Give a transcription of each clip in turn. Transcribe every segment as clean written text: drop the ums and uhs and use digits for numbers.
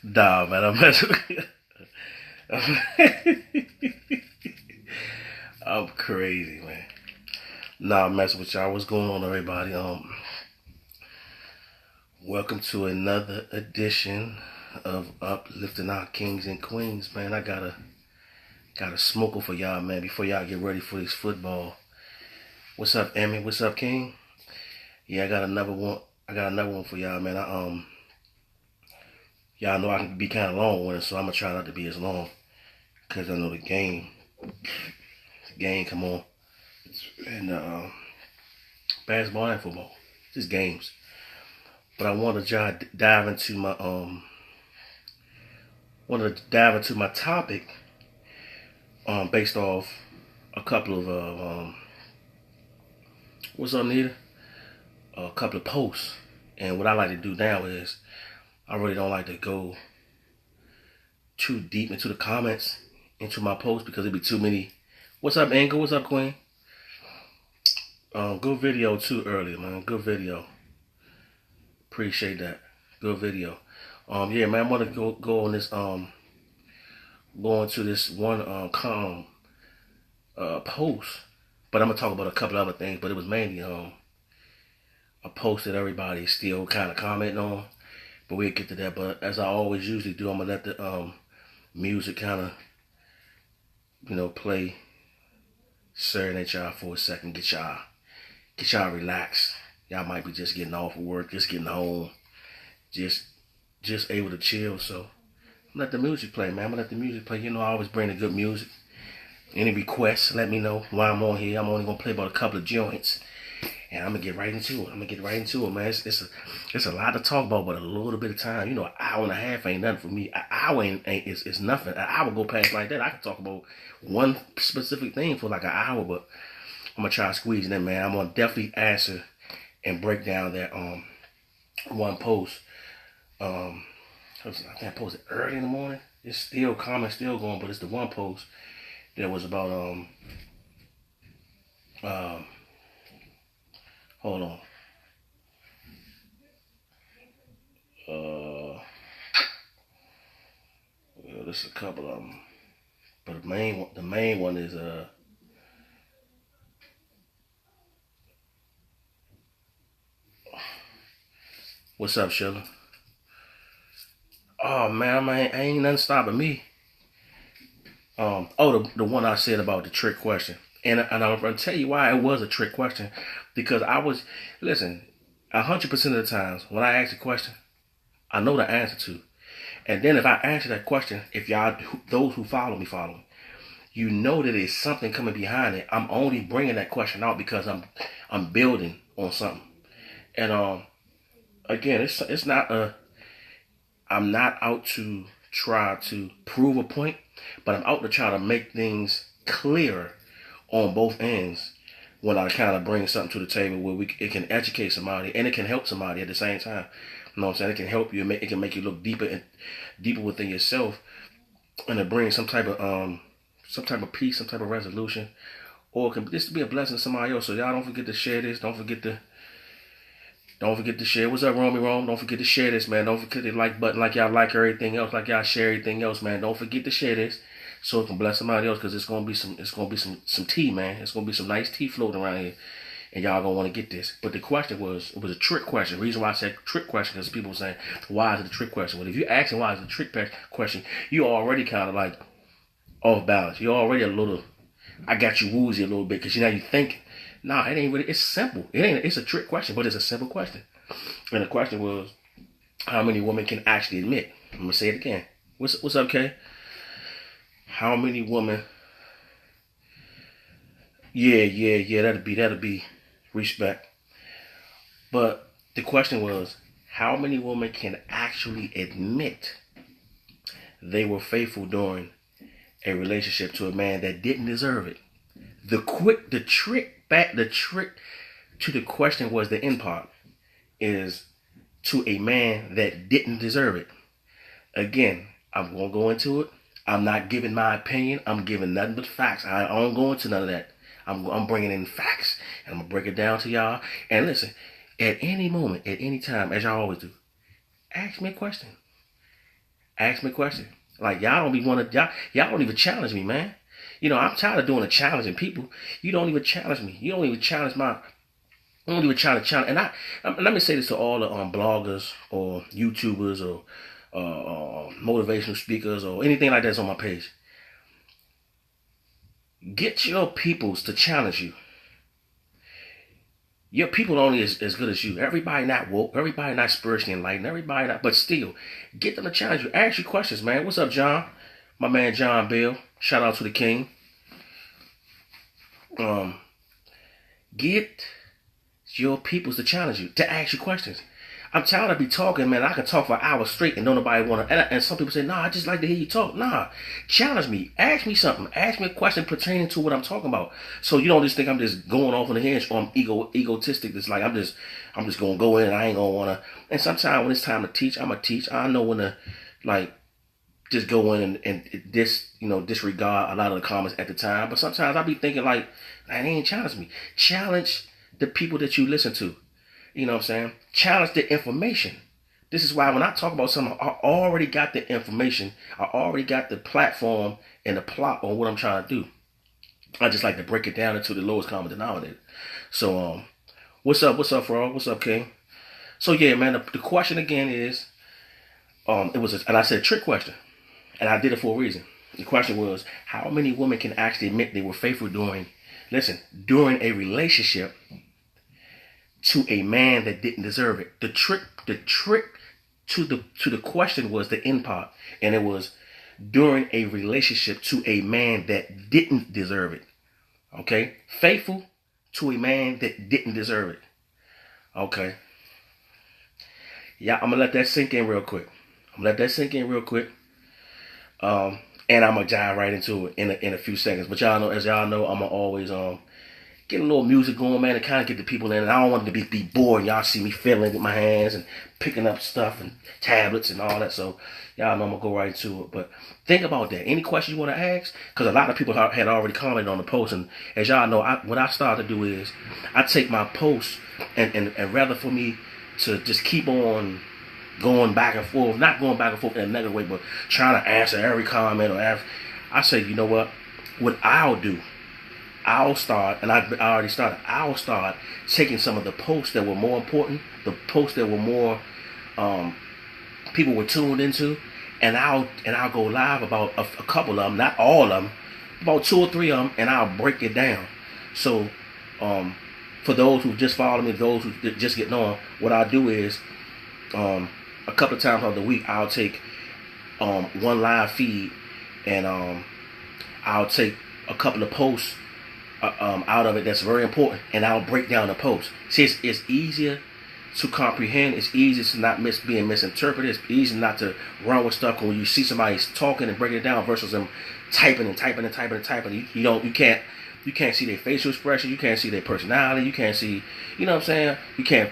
Nah, man, I'm messing with you. I'm crazy, man. Nah, I'm messing with y'all. What's going on, everybody? Welcome to another edition of Uplifting Our Kings and Queens, man. I got a smoker for y'all, man, before y'all get ready for this football. What's up, Emmy? What's up, King? Yeah, I got another one. I got another one for y'all, man. Y'all know I can be kind of long with it, so I'm gonna try not to be as long, cause I know the game come on, and basketball and football, just games. But I want to dive into my topic, based off a couple of what's up, Nita? A couple of posts, and what I like to do now is I really don't like to go too deep into the comments into my post because it'd be too many. What's up, Angel? What's up, Queen? Good video too earlier, man. Good video. Appreciate that. Good video. Yeah, man. I'm gonna go on this go into this one post, but I'm gonna talk about a couple other things. But it was mainly a post that everybody is still kind of commenting on. But we'll get to that. But as I always usually do, I'm gonna let the music kind of play, serenade y'all for a second, get y'all relaxed. Y'all might be just getting off of work, just getting home, just able to chill. So let the music play, man. I'm gonna let the music play. You know, I always bring the good music. Any requests, let me know while I'm on here. I'm only gonna play about a couple of joints, and I'm gonna get right into it. Man. It's a lot to talk about, but a little bit of time. You know, an hour and a half ain't nothing for me. An hour is nothing. An hour go past like that. I can talk about one specific thing for like an hour, but I'm gonna try to squeeze it in, man. I'm gonna definitely answer and break down that one post. I can't post it early in the morning. It's still comment, still going, but it's the one post that was about hold on. Well, there's a couple of them, but the main one is what's up, Sugar? Oh man, ain't nothing stopping me. The one I said about the trick question, and I'm gonna tell you why it was a trick question, because listen, 100% of the times when I ask a question, I know the answer to, and then if I answer that question, if those who follow me, you know that there's something coming behind it. I'm only bringing that question out because I'm building on something, and again, it's not I'm not out to try to prove a point, but I'm out to try to make things clear on both ends when I kind of bring something to the table where it can educate somebody and it can help somebody at the same time. You know what I'm saying? It can help you. It can make you look deeper within yourself, and it brings some type of peace, some type of resolution, or it can just be a blessing to somebody else. So y'all don't forget to share this. Don't forget to share. What's up, Romy Rome? Don't forget to share this, man. Don't forget the like button like y'all like everything else, like y'all share everything else, man. Don't forget to share this so it can bless somebody else, because it's gonna be some tea, man. It's gonna be some nice tea floating around here, and y'all gonna want to get this. But the question was a trick question. The reason why I said trick question because people were saying, why is it a trick question? Well, if you're asking why is it a trick question, you already kind of like off balance. You're already a little. I got you woozy a little bit because you think. Nah, it ain't really. It's simple. It's a trick question, but it's a simple question. And the question was, how many women can actually admit? I'm gonna say it again. What's up, Kay? How many women? Yeah. That'll be respect. But the question was, how many women can actually admit they were faithful during a relationship to a man that didn't deserve it? The trick to the question was the end part is to a man that didn't deserve it. Again, I'm gonna go into it. I'm not giving my opinion. I'm giving nothing but facts. I don't go into none of that. I'm bringing in facts, and I'm gonna break it down to y'all. And listen, at any moment, at any time, as y'all always do, Ask me a question. Ask me a question. Like y'all don't be y'all don't even challenge me, man. I'm tired of doing the challenging people. You don't even challenge me. You don't even challenge my. You don't even challenge. And let me say this to all the bloggers or YouTubers or motivational speakers or anything like that's on my page. Get your peoples to challenge you. Your people only as good as you. Everybody not woke. Everybody not spiritually enlightened. Everybody not, but still, get them to challenge you. Ask you questions, man. What's up, John? My man, John Bill. Shout out to the king. Get your peoples to challenge you, to ask you questions. I'm tired of be talking, man. I can talk for hours straight and don't nobody want to. And some people say, nah, I just like to hear you talk. Nah, challenge me. Ask me something. Ask me a question pertaining to what I'm talking about. So you don't just think I'm just going off on the hinge or I'm egotistic. It's like I'm just gonna go in and I ain't gonna wanna. And sometimes when it's time to teach, I'm gonna teach. I know when to like just go in and disregard a lot of the comments at the time. But sometimes I be thinking like, they ain't challenge me. Challenge the people that you listen to. You know what I'm saying? Challenge the information. This is why when I talk about something, I already got the information. I already got the platform and the plot on what I'm trying to do. I just like to break it down into the lowest common denominator. So, what's up, Frog? What's up, King? So yeah, man, the question again is, and I said trick question, and I did it for a reason. The question was, how many women can actually admit they were faithful during a relationship to a man that didn't deserve it? The trick to the question was the end part, and it was during a relationship to a man that didn't deserve it. Okay, faithful to a man that didn't deserve it. Okay, yeah, I'm gonna let that sink in real quick. And I'm gonna dive right into it in a few seconds. But as y'all know, I'm gonna always get a little music going, man, and kind of get the people in. And I don't want it to be boring. Y'all see me fiddling with my hands and picking up stuff and tablets and all that. So y'all know I'm going to go right into it. But think about that. Any questions you want to ask? Because a lot of people had already commented on the post. And as y'all know, what I start to do is I take my posts and rather for me to just keep on going back and forth, not going back and forth in a negative way, but trying to answer every comment I say, you know what I'll do, I'll start taking some of the posts that were more important, the posts that were more people were tuned into, and I'll go live about a couple of them, not all of them, about 2 or 3 of them, and I'll break it down. So for those who just follow me, those who just getting on, what I do is a couple of times on the week I'll take one live feed, and I'll take a couple of posts out of it that's very important, and I'll break down the post. See, it's easier to comprehend. It's easier to not being misinterpreted. It's easy not to run with stuff when you see somebody talking and breaking it down versus them typing. You can't see their facial expression. You can't see their personality. You can't see, you know what I'm saying? You can't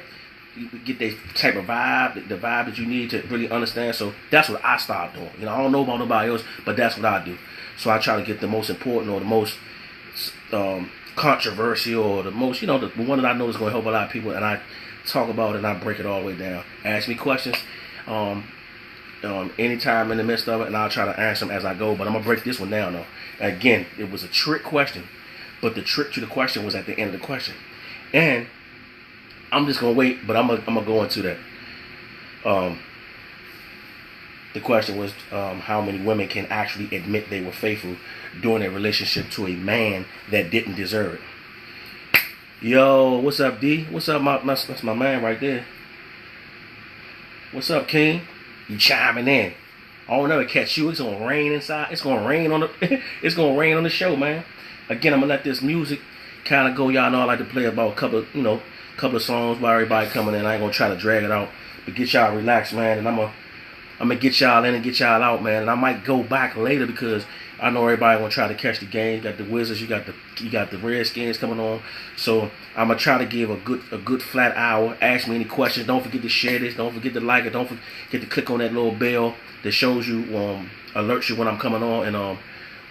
get that type of vibe, the vibe that you need to really understand. So that's what I start doing. I don't know about nobody else, but that's what I do. So I try to get the most important or the most controversial or the most, the one that I know is going to help a lot of people, and I talk about it and I break it all the way down. Ask me questions anytime in the midst of it, and I'll try to answer them as I go. But I'm going to break this one down though. Again, it was a trick question, but the trick to the question was at the end of the question. And I'm just going to wait, but I'm gonna go into that. The question was how many women can actually admit they were faithful during a relationship to a man that didn't deserve it. Yo, what's up, D? What's up, that's my man right there. What's up, King? You chiming in. I don't ever catch you. It's gonna rain inside. It's gonna rain on the show, man. Again, I'm gonna let this music kind of go. Y'all know I like to play about a couple of songs while everybody coming in. I ain't gonna try to drag it out, but get y'all relaxed, man. And I'm gonna get y'all in and get y'all out, man. And I might go back later because I know everybody gonna try to catch the game. You got the Wizards, you got the Redskins coming on. So I'm gonna try to give a good flat hour. Ask me any questions. Don't forget to share this. Don't forget to like it. Don't forget to click on that little bell that shows you, alerts you when I'm coming on. And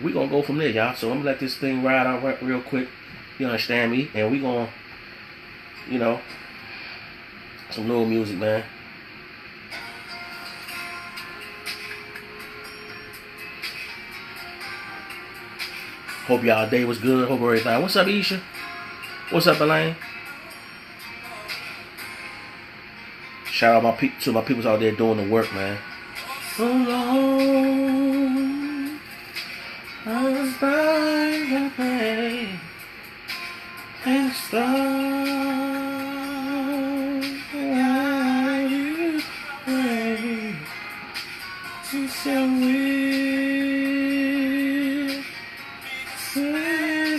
we gonna go from there, y'all. So I'm gonna let this thing ride out real quick. You understand me? And we gonna, some little music, man. Hope y'all day was good. Hope everything. What's up, Isha? What's up, Elaine? Shout out to my people out there doing the work, man. So long, I was by the bay and stars while you pray. It's so weird,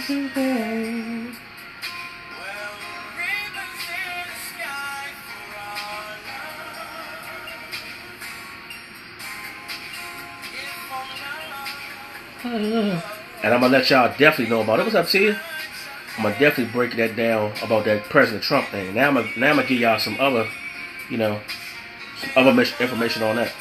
today. And I'm gonna let y'all definitely know about it. What's up, Tia? I'm gonna definitely break that down about that President Trump thing. Now I'm gonna give y'all some other, some other information on that.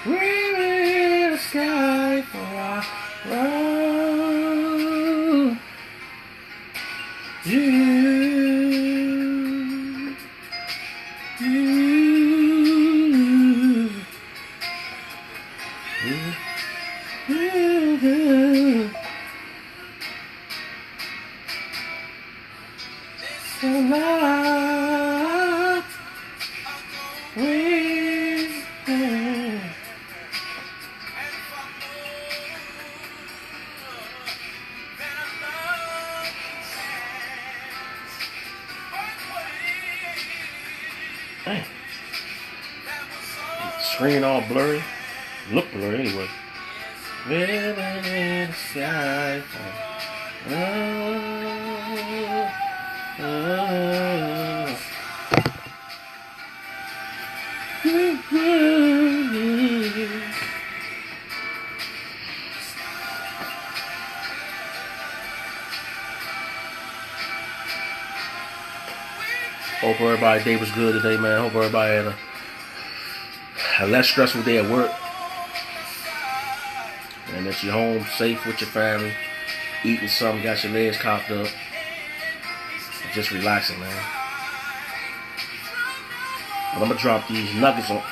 We're in the sky for our road. Dang. Screen all blurry. Look blurry anyway. Living in the sky. Hope everybody's day was good today, man. Hope everybody had a less stressful day at work. And that you're home safe with your family, eating something, got your legs cocked up. Just relaxing, man. But I'm going to drop these nuggets on. Oh,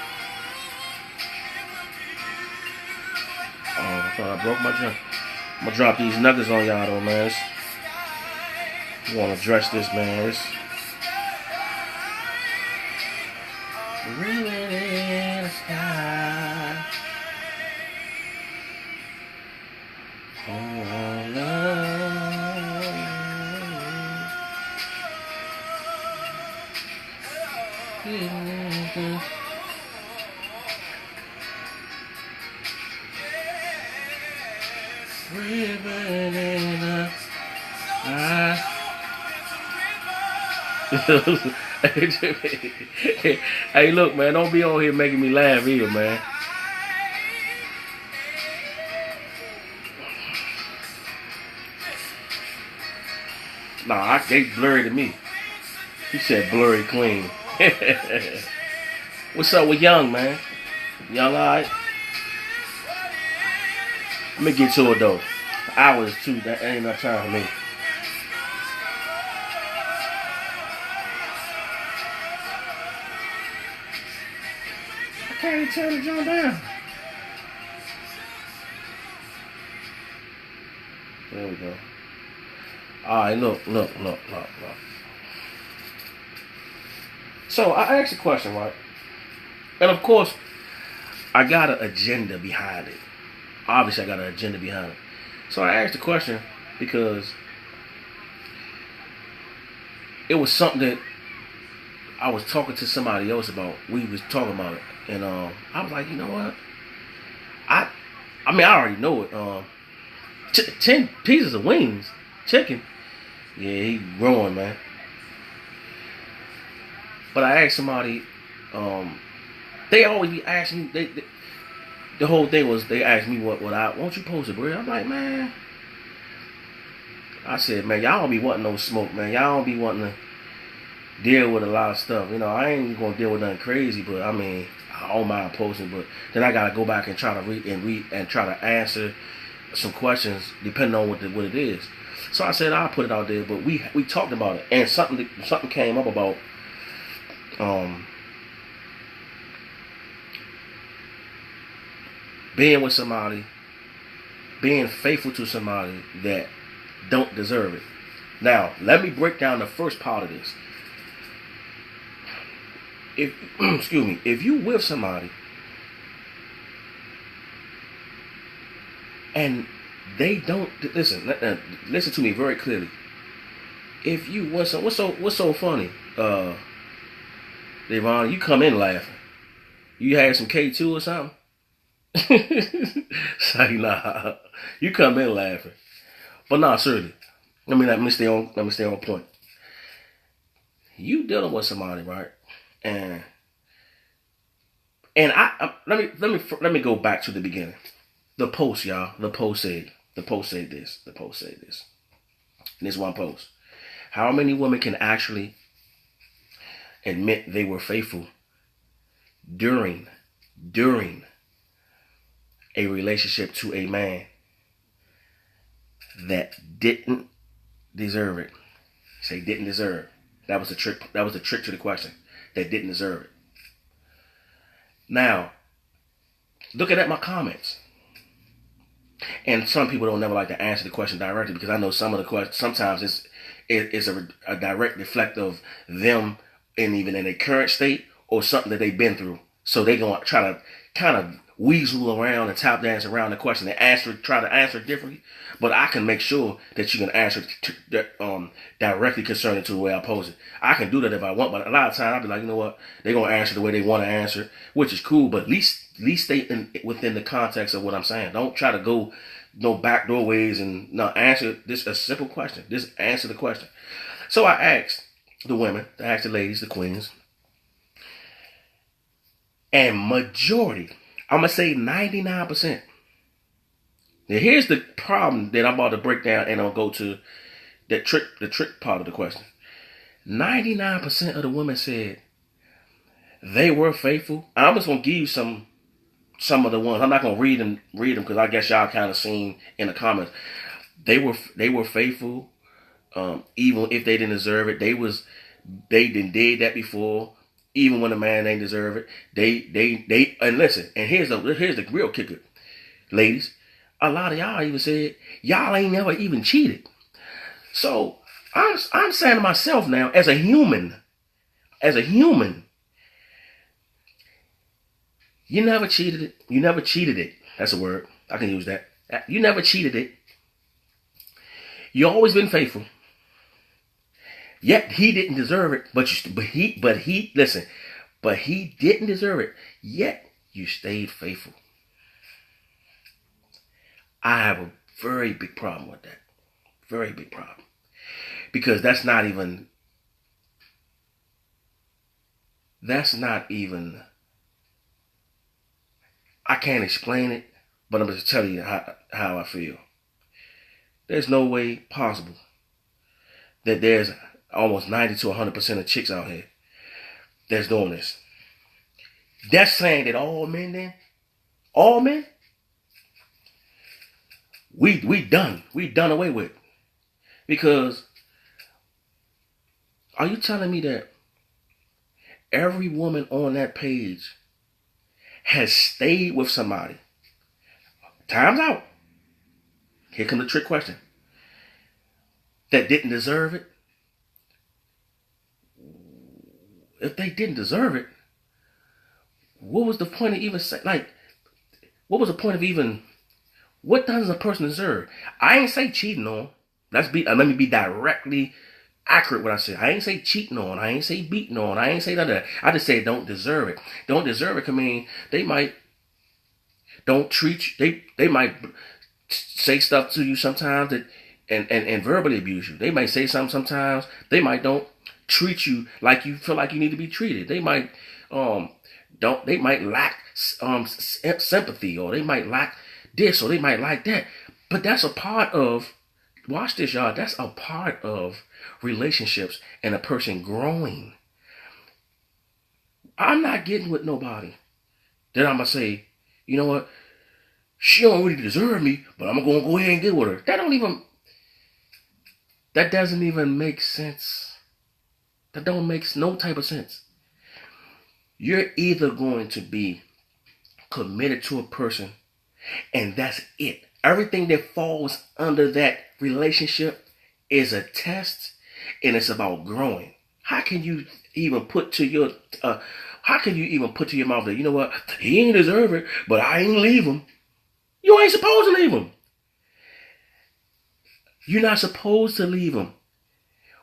I thought I broke my jump. I'm going to drop these nuggets on y'all, though, man. You want to address this, man. Reeling in the sky. Oh, love. Ribbon in the sky. Hey, look, man, don't be on here making me laugh either, man. Nah, they blurry to me. He said blurry clean. What's up with Young, man? Young, alright? Let me get to it, though. Hours, too. That ain't enough time for me. I can't even turn the joint down. There we go. Alright, look. So, I asked a question, right? And of course, I got an agenda behind it. Obviously, I got an agenda behind it. So, I asked the question because it was something that I was talking to somebody else about. We was talking about it. And I was like, you know what? I already know it. 10 pieces of wings. Chicken. Yeah, he growing, man. But I asked somebody, they always be asking me, the whole thing was they asked me what won't you post it, bro? I'm like, man. I said, man, y'all don't be wanting no smoke, man. Y'all don't be wanting to deal with a lot of stuff. You know, I ain't gonna deal with nothing crazy, but I mean, I don't mind posting, but then I gotta go back and try to read and try to answer some questions depending on what it is. So I said I'll put it out there, but we talked about it, and something came up about um being with somebody, being faithful to somebody that don't deserve it. Now, let me break down the first part of this. If excuse me, if you with somebody and they don't listen to me very clearly. If you what's so funny, Devon, you come in laughing. You had some K2 or something? Say nah. You come in laughing. But nah, seriously. Let me stay on point. You dealing with somebody, right? And let me go back to the beginning. The post, y'all. The post said this. And this one post. How many women can actually admit they were faithful during a relationship to a man that didn't deserve it? Say didn't deserve. That was the trick. That was the trick to the question. That didn't deserve it. Now, looking at my comments, and some people don't never like to answer the question directly because I know some of the questions sometimes it's a direct reflect of them even in their current state or something that they've been through. So they gonna try to kind of weasel around and tap dance around the question and try to answer it differently. But I can make sure that you can answer directly concerning to the way I pose it. I can do that if I want, but a lot of times I'll be like, you know what, they're gonna answer the way they want to answer, which is cool. But at least stay within the context of what I'm saying. Don't try to go no backdoor ways and no answer this a simple question. Just answer the question. So I asked the women, I asked the ladies, the queens, and majority, I'm gonna say 99%. Now here's the problem that I'm about to break down, and I'll go to the trick part of the question. 99% of the women said they were faithful. I'm just gonna give you some of the ones. I'm not gonna read them because I guess y'all kind of seen in the comments. They were faithful, even if they didn't deserve it. They did that before, even when a man ain't deserve it. They and listen. And here's the real kicker, ladies. A lot of y'all even said y'all ain't never even cheated. So I'm saying to myself now, as a human, you never cheated it. You never cheated it. That's a word. I can use that. You never cheated it. You always been faithful. Yet he didn't deserve it. But he didn't deserve it. Yet you stayed faithful. I have a very big problem with that. Very big problem. Because that's not even I can't explain it, but I'm just telling you how I feel. There's no way possible that there's almost 90 to 100% of chicks out here that's doing this. That's saying that all men, we done away with. Because are you telling me that every woman on that page has stayed with somebody? Time's out. Here comes the trick question. That didn't deserve it? If they didn't deserve it, what was the point of even what was the point of even, what does a person deserve? I ain't say cheating on. Let me be directly accurate what I said. I ain't say cheating on. I ain't say beating on. I ain't say none of that. I just said don't deserve it. Don't deserve it can mean they might don't treat you. They might say stuff to you sometimes that and verbally abuse you. They might say something sometimes. They might don't treat you like you feel like you need to be treated. They might they might lack sympathy, or they might lack this, or they might like that. But that's a part of, watch this, y'all, that's a part of relationships and a person growing. I'm not getting with nobody that I'm going to say, you know what, she don't really deserve me, but I'm going to go ahead and get with her. That don't even, That doesn't even make sense. That don't make no type of sense. You're either going to be committed to a person and that's it. Everything that falls under that relationship is a test and it's about growing. How can you even put to your mouth that, you know what, he ain't deserve it, but I ain't leave him. You ain't supposed to leave him. You're not supposed to leave him.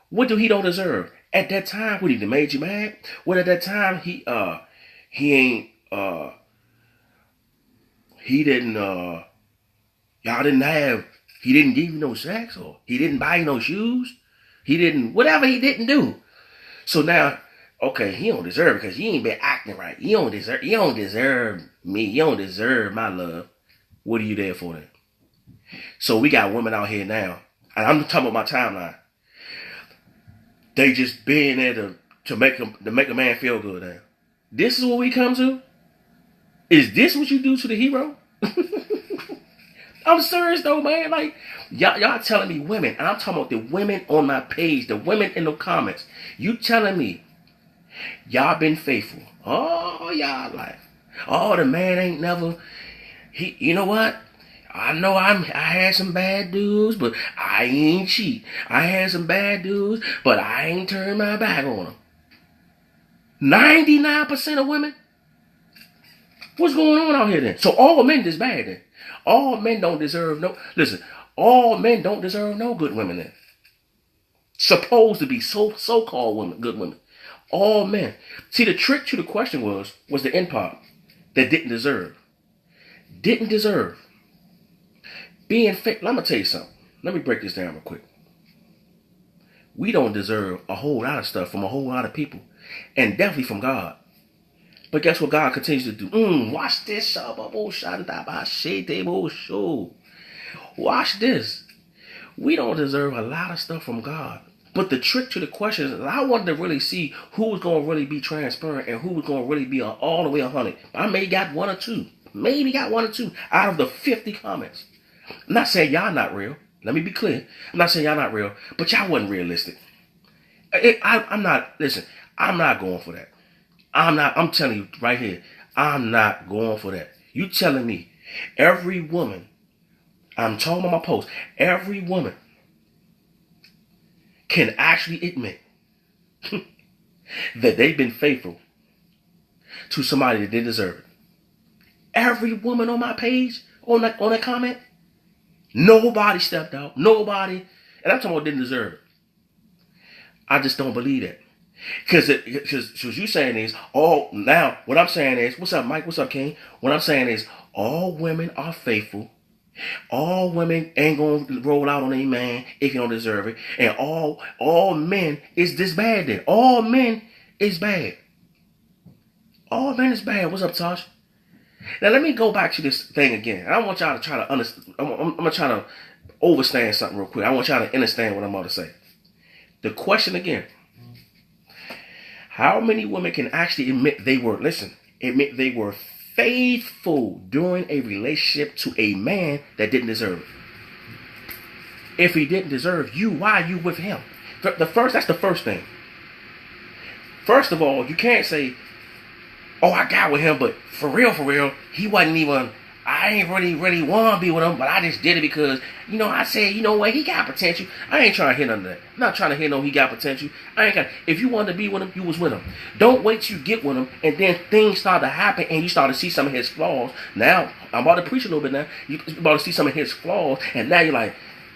What do he don't deserve? At that time, what, he made you mad? What, at that time he didn't give you no sex, or he didn't buy you no shoes, whatever he didn't do. So now, okay, he don't deserve it because he ain't been acting right. You don't deserve me. You don't deserve my love. What are you there for then? So we got women out here now, and I'm talking about my timeline. They just being there to make a man feel good now. This is what we come to? Is this what you do to the hero? I'm serious though, man. Like, y'all telling me women, and I'm talking about the women on my page, the women in the comments. You telling me y'all been faithful all y'all life. Oh, the man ain't never, you know what? I know I had some bad dudes, but I ain't cheat. I had some bad dudes, but I ain't turned my back on them. 99% of women? What's going on out here then? So all men is bad then. All men don't deserve all men don't deserve no good women then. Supposed to be so-called women, good women. All men. See, the trick to the question was the end part that didn't deserve. Didn't deserve. Being fake. Let me tell you something. Let me break this down real quick. We don't deserve a whole lot of stuff from a whole lot of people. And definitely from God. But guess what God continues to do? Watch this. Watch this. We don't deserve a lot of stuff from God. But the trick to the question is, I wanted to really see who was going to really be transparent and who was going to really be all the way 100. I may got one or two. Maybe got one or two out of the 50 comments. I'm not saying y'all not real. Let me be clear. I'm not saying y'all not real, but y'all wasn't realistic. I'm not going for that. I'm telling you right here, I'm not going for that. You telling me every woman, I'm talking about my post, every woman can actually admit that they've been faithful to somebody that didn't deserve it. Every woman on my page, on that comment, nobody stepped out. Nobody, and I'm talking about didn't deserve it. I just don't believe that. Because what you saying is, now what I'm saying is, what's up, Mike? What's up, King? What I'm saying is, all women are faithful. All women ain't gonna roll out on any man if you don't deserve it. And all men is this bad then. All men is bad. All men is bad. What's up, Tosh? Now let me go back to this thing again. I want y'all to try to understand. I'm gonna try to overstand something real quick. I want y'all to understand what I'm about to say. The question again. How many women can actually admit they were faithful during a relationship to a man that didn't deserve it? If he didn't deserve you, why are you with him? That's the first thing. First of all, you can't say, I got with him, but for real, he wasn't even, I ain't really want to be with him, but I just did it because, I said, what, he got potential. I ain't trying to hear none of that. I'm not trying to hear he got potential. If you wanted to be with him, you was with him. Don't wait till you get with him, and then things start to happen, and you start to see some of his flaws. Now, I'm about to preach a little bit now. You about to see some of his flaws, and now you're like,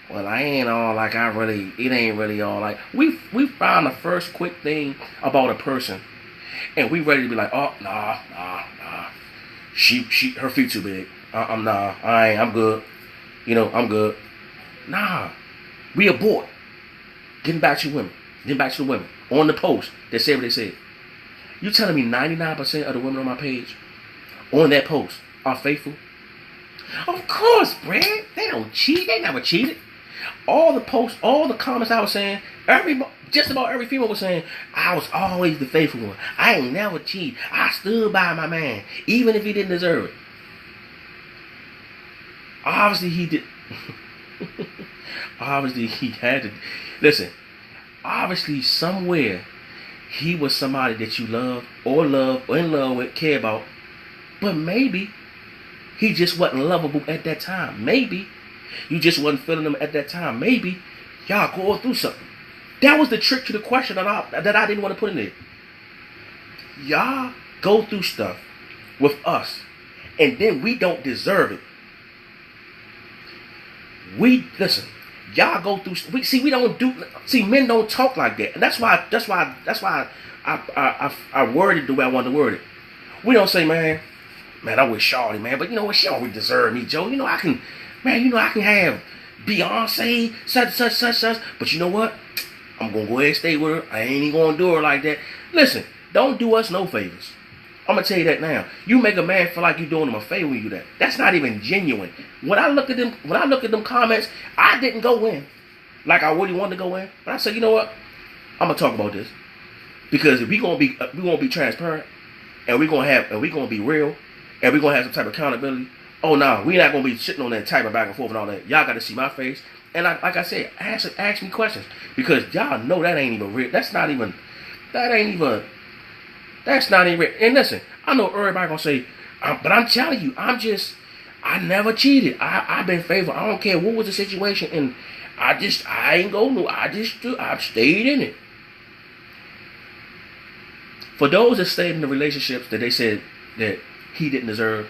well, I ain't all like it ain't really all like. We found the first quick thing about a person, and we ready to be like, oh, nah. Her feet too big. I'm good. I'm good. Nah. We abort. Getting back to women. Getting back to the women. On the post, they say what they said. You telling me 99% of the women on my page, on that post, are faithful? Of course, Brad. They don't cheat. They never cheated. All the posts, all the comments I was saying, just about every female was saying, I was always the faithful one. I ain't never cheat. I stood by my man, even if he didn't deserve it. Obviously he did. Obviously, he had to. Listen, obviously, somewhere, he was somebody that you love or in love with, care about. But maybe he just wasn't lovable at that time. Maybe you just wasn't feeling him at that time. Maybe y'all going through something. That was the trick to the question that I didn't want to put in there. Y'all go through stuff with us, and then we don't deserve it. Listen. Y'all go through. We don't do. See, men don't talk like that, and that's why I worded the way I wanted to word it. We don't say, man, I wish Shawty, man, but you know what? She don't really deserve me, Joe. You know I can have Beyonce, such. But you know what? I'm gonna go ahead and stay with her. I ain't even gonna do her like that. Listen, don't do us no favors. I'm gonna tell you that now. You make a man feel like you're doing him a favor when you do that. That's not even genuine. When I look at them comments, I didn't go in like I really wanted to go in. But I said, you know what? I'm gonna talk about this because if we gonna be transparent, and we gonna be real, and we gonna have some type of accountability. Oh no, we not gonna be sitting on that type of back and forth and all that. Y'all got to see my face, and like I said, ask me questions because y'all know that ain't even real. That's not even. And listen, I know everybody gonna say, but I'm telling you, I never cheated. I've been faithful. I don't care what was the situation, and I ain't go no. I've stayed in it. For those that stayed in the relationships that they said that he didn't deserve,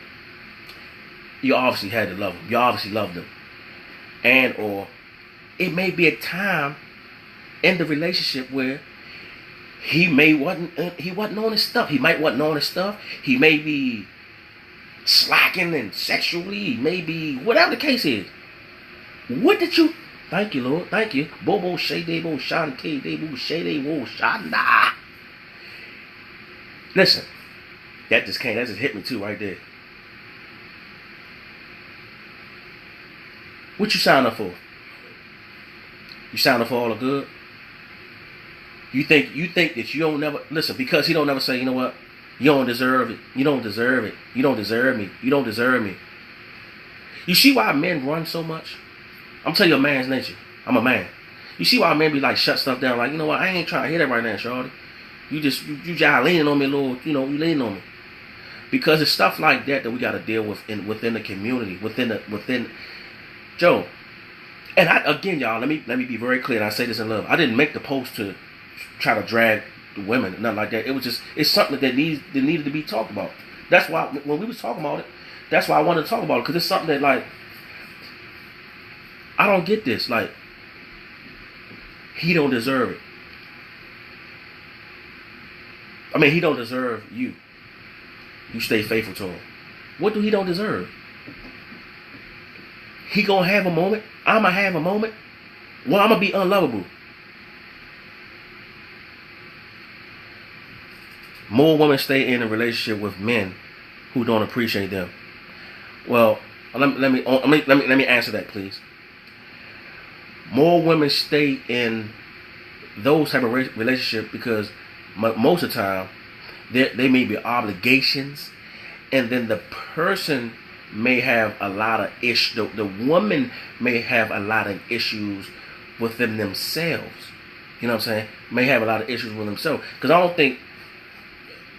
you obviously had to love him. You obviously loved him, or it may be a time in the relationship where he wasn't on his stuff. He might wasn't on his stuff. He may be slacking and sexually. Maybe whatever the case is. What did you? Thank you, Lord. Thank you. Bobo shade bo shante debo shade bo shanda. Listen, that just hit me too right there. What you signing up for? You signing up for all the good? You think that you don't never listen because he don't never say, you know what? You don't deserve it. You don't deserve it. You don't deserve me. You don't deserve me. You see why men run so much? I'm telling you a man's nature. I'm a man. You see why men be like shut stuff down? Like, you know what? I ain't trying to hear that right now, shorty. You just leaning on me a little. You know, you leaning on me because it's stuff like that we got to deal with within the community, within Joe. And again, y'all, let me be very clear. And I say this in love. I didn't make the post to try to drag the women, nothing like that. It's something that needed to be talked about. That's why when we was talking about it, that's why I wanted to talk about it because it's something that like I don't get this. Like he don't deserve it. I mean, he don't deserve you. You stay faithful to him. What do he don't deserve? He gonna have a moment. I'ma have a moment. Well, I'ma be unlovable. More women stay in a relationship with men who don't appreciate them. Well, let me answer that, please. More women stay in those type of relationships because most of the time they may be obligations, and then the person may have a lot of issues. The woman may have a lot of issues within themselves. You know what I'm saying? May have a lot of issues with themselves because I don't think.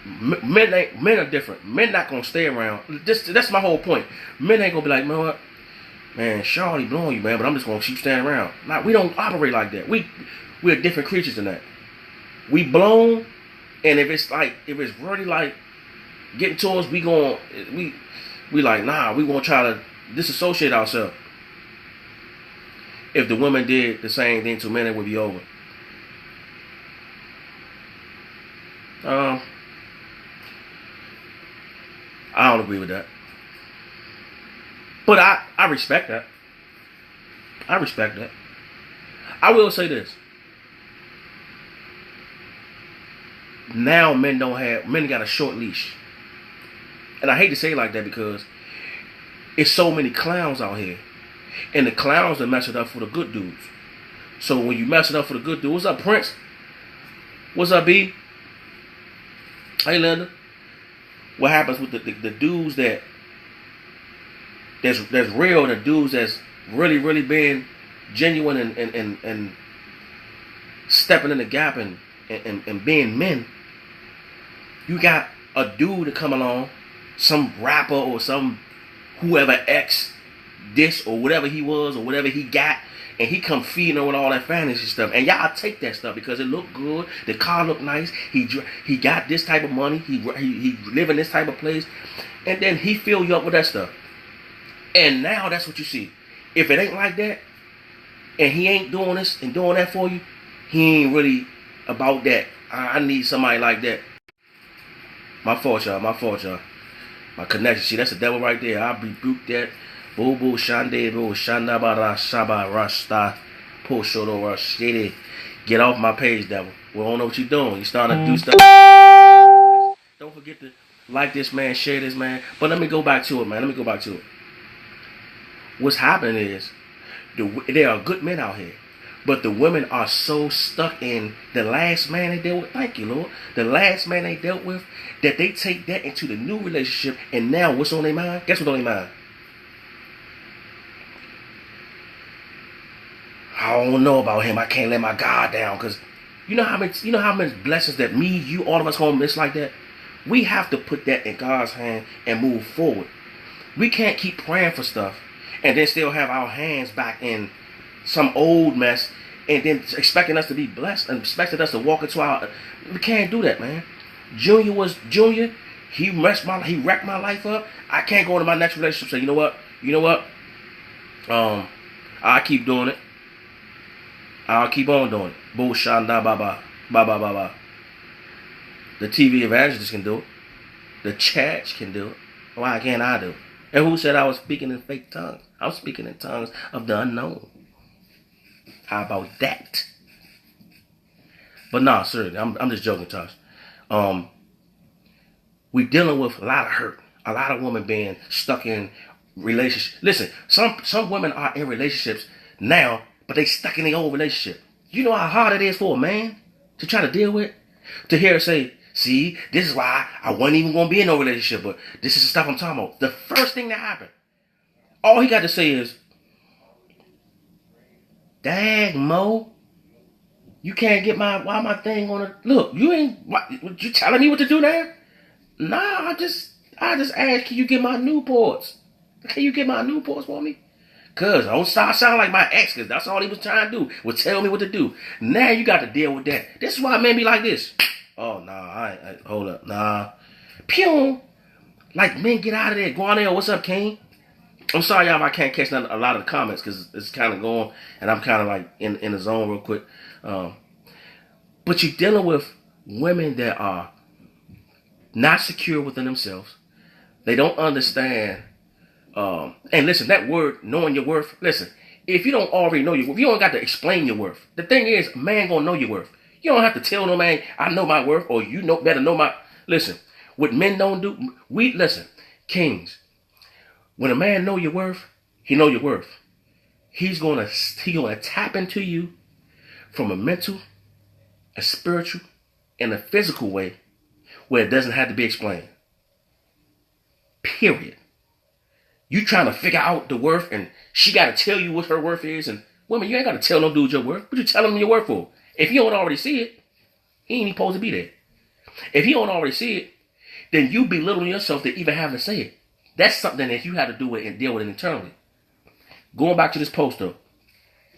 Men are different. Men not gonna stay around. That's my whole point. Men ain't gonna be like, man, what? Man, Shawty blowing you, man, but I'm just gonna keep staying around. Like we don't operate like that. We're different creatures than that. We blown, and if it's really like getting to us, we like nah. We gonna try to disassociate ourselves. If the woman did the same thing to men, it would be over. I don't agree with that. But I respect that. I respect that. I will say this. Now men got a short leash. And I hate to say it like that because it's so many clowns out here. And the clowns that mess it up for the good dudes. So when you mess it up for the good dudes, what's up, Prince? What's up, B? Hey, Linda. What happens with the dudes that's real, the dudes that's really been genuine and stepping in the gap and being men, you got a dude to come along, some rapper or some whoever ex this or whatever he was or whatever he got, and he come feeding her with all that fantasy stuff, and y'all take that stuff because it look good, the car look nice, he got this type of money, he live in this type of place, and then he fill you up with that stuff, and now that's what you see. If it ain't like that, and he ain't doing this and doing that for you, he ain't really about that. I need somebody like that. My fault, y'all. My connection. See, that's the devil right there. I rebuke that. Boo boo shande boo shandabara shaba rasta poshodo rashidi. Get off my page, devil. We don't know what you're doing. You starting to do stuff. Don't forget to like this, man. Share this, man. But let me go back to it, man. What's happening is there are good men out here, but the women are so stuck in the last man they dealt with. Thank you, Lord. The last man they dealt with, that they take that into the new relationship, and now what's on their mind? Guess what's on their mind? I don't know about him. I can't let my guard down, because you know how many blessings that me, you, all of us gonna miss like that. We have to put that in God's hand and move forward. We can't keep praying for stuff and then still have our hands back in some old mess, and then expecting us to be blessed and expecting us to walk into our. We can't do that, man. Junior was Junior. He wrecked my life up. I can't go into my next relationship and say, you know what? I keep doing it. I'll keep on doing it. Bullshanda ba. The TV evangelist can do it. The church can do it. Why can't I do it? And who said I was speaking in fake tongues? I was speaking in tongues of the unknown. How about that? But nah, seriously, I'm just joking, Tosh. We dealing with a lot of hurt. A lot of women being stuck in relationships. Listen, some women are in relationships now, but they stuck in their old relationship. You know how hard it is for a man to try to deal with? To hear her say, see, this is why I wasn't even going to be in no relationship, but this is the stuff I'm talking about. The first thing that happened, all he got to say is, dang, Mo, you can't get why my thing on the, look, you telling me what to do now? Nah, I just asked, can you get my Newports? Can you get my Newports for me? Cuz, don't start sounding like my ex, because that's all he was trying to do, was tell me what to do. Now you got to deal with that. This is why it made me like this. Oh, nah, hold up, nah. Pew! Like, men, get out of there. Go on there. What's up, King? I'm sorry, y'all, if I can't catch a lot of the comments, because it's kind of going, and I'm kind of like in the zone real quick. But you're dealing with women that are not secure within themselves. They don't understand. And listen, that word, knowing your worth, listen, if you don't already know your worth, you don't got to explain your worth. The thing is, man gonna know your worth. You don't have to tell no man, I know my worth, or you better know my, listen, what men don't do, listen, kings, when a man know your worth, he know your worth. He's gonna tap into you from a mental, a spiritual, and a physical way where it doesn't have to be explained. Period. You trying to figure out the worth, and she got to tell you what her worth is. And women, you ain't got to tell no dude your worth. What you tell him your worth for? If you don't already see it, he ain't even supposed to be there. If you don't already see it, then you belittling yourself to even have to say it. That's something that you have to do with and deal with it internally. Going back to this post, though.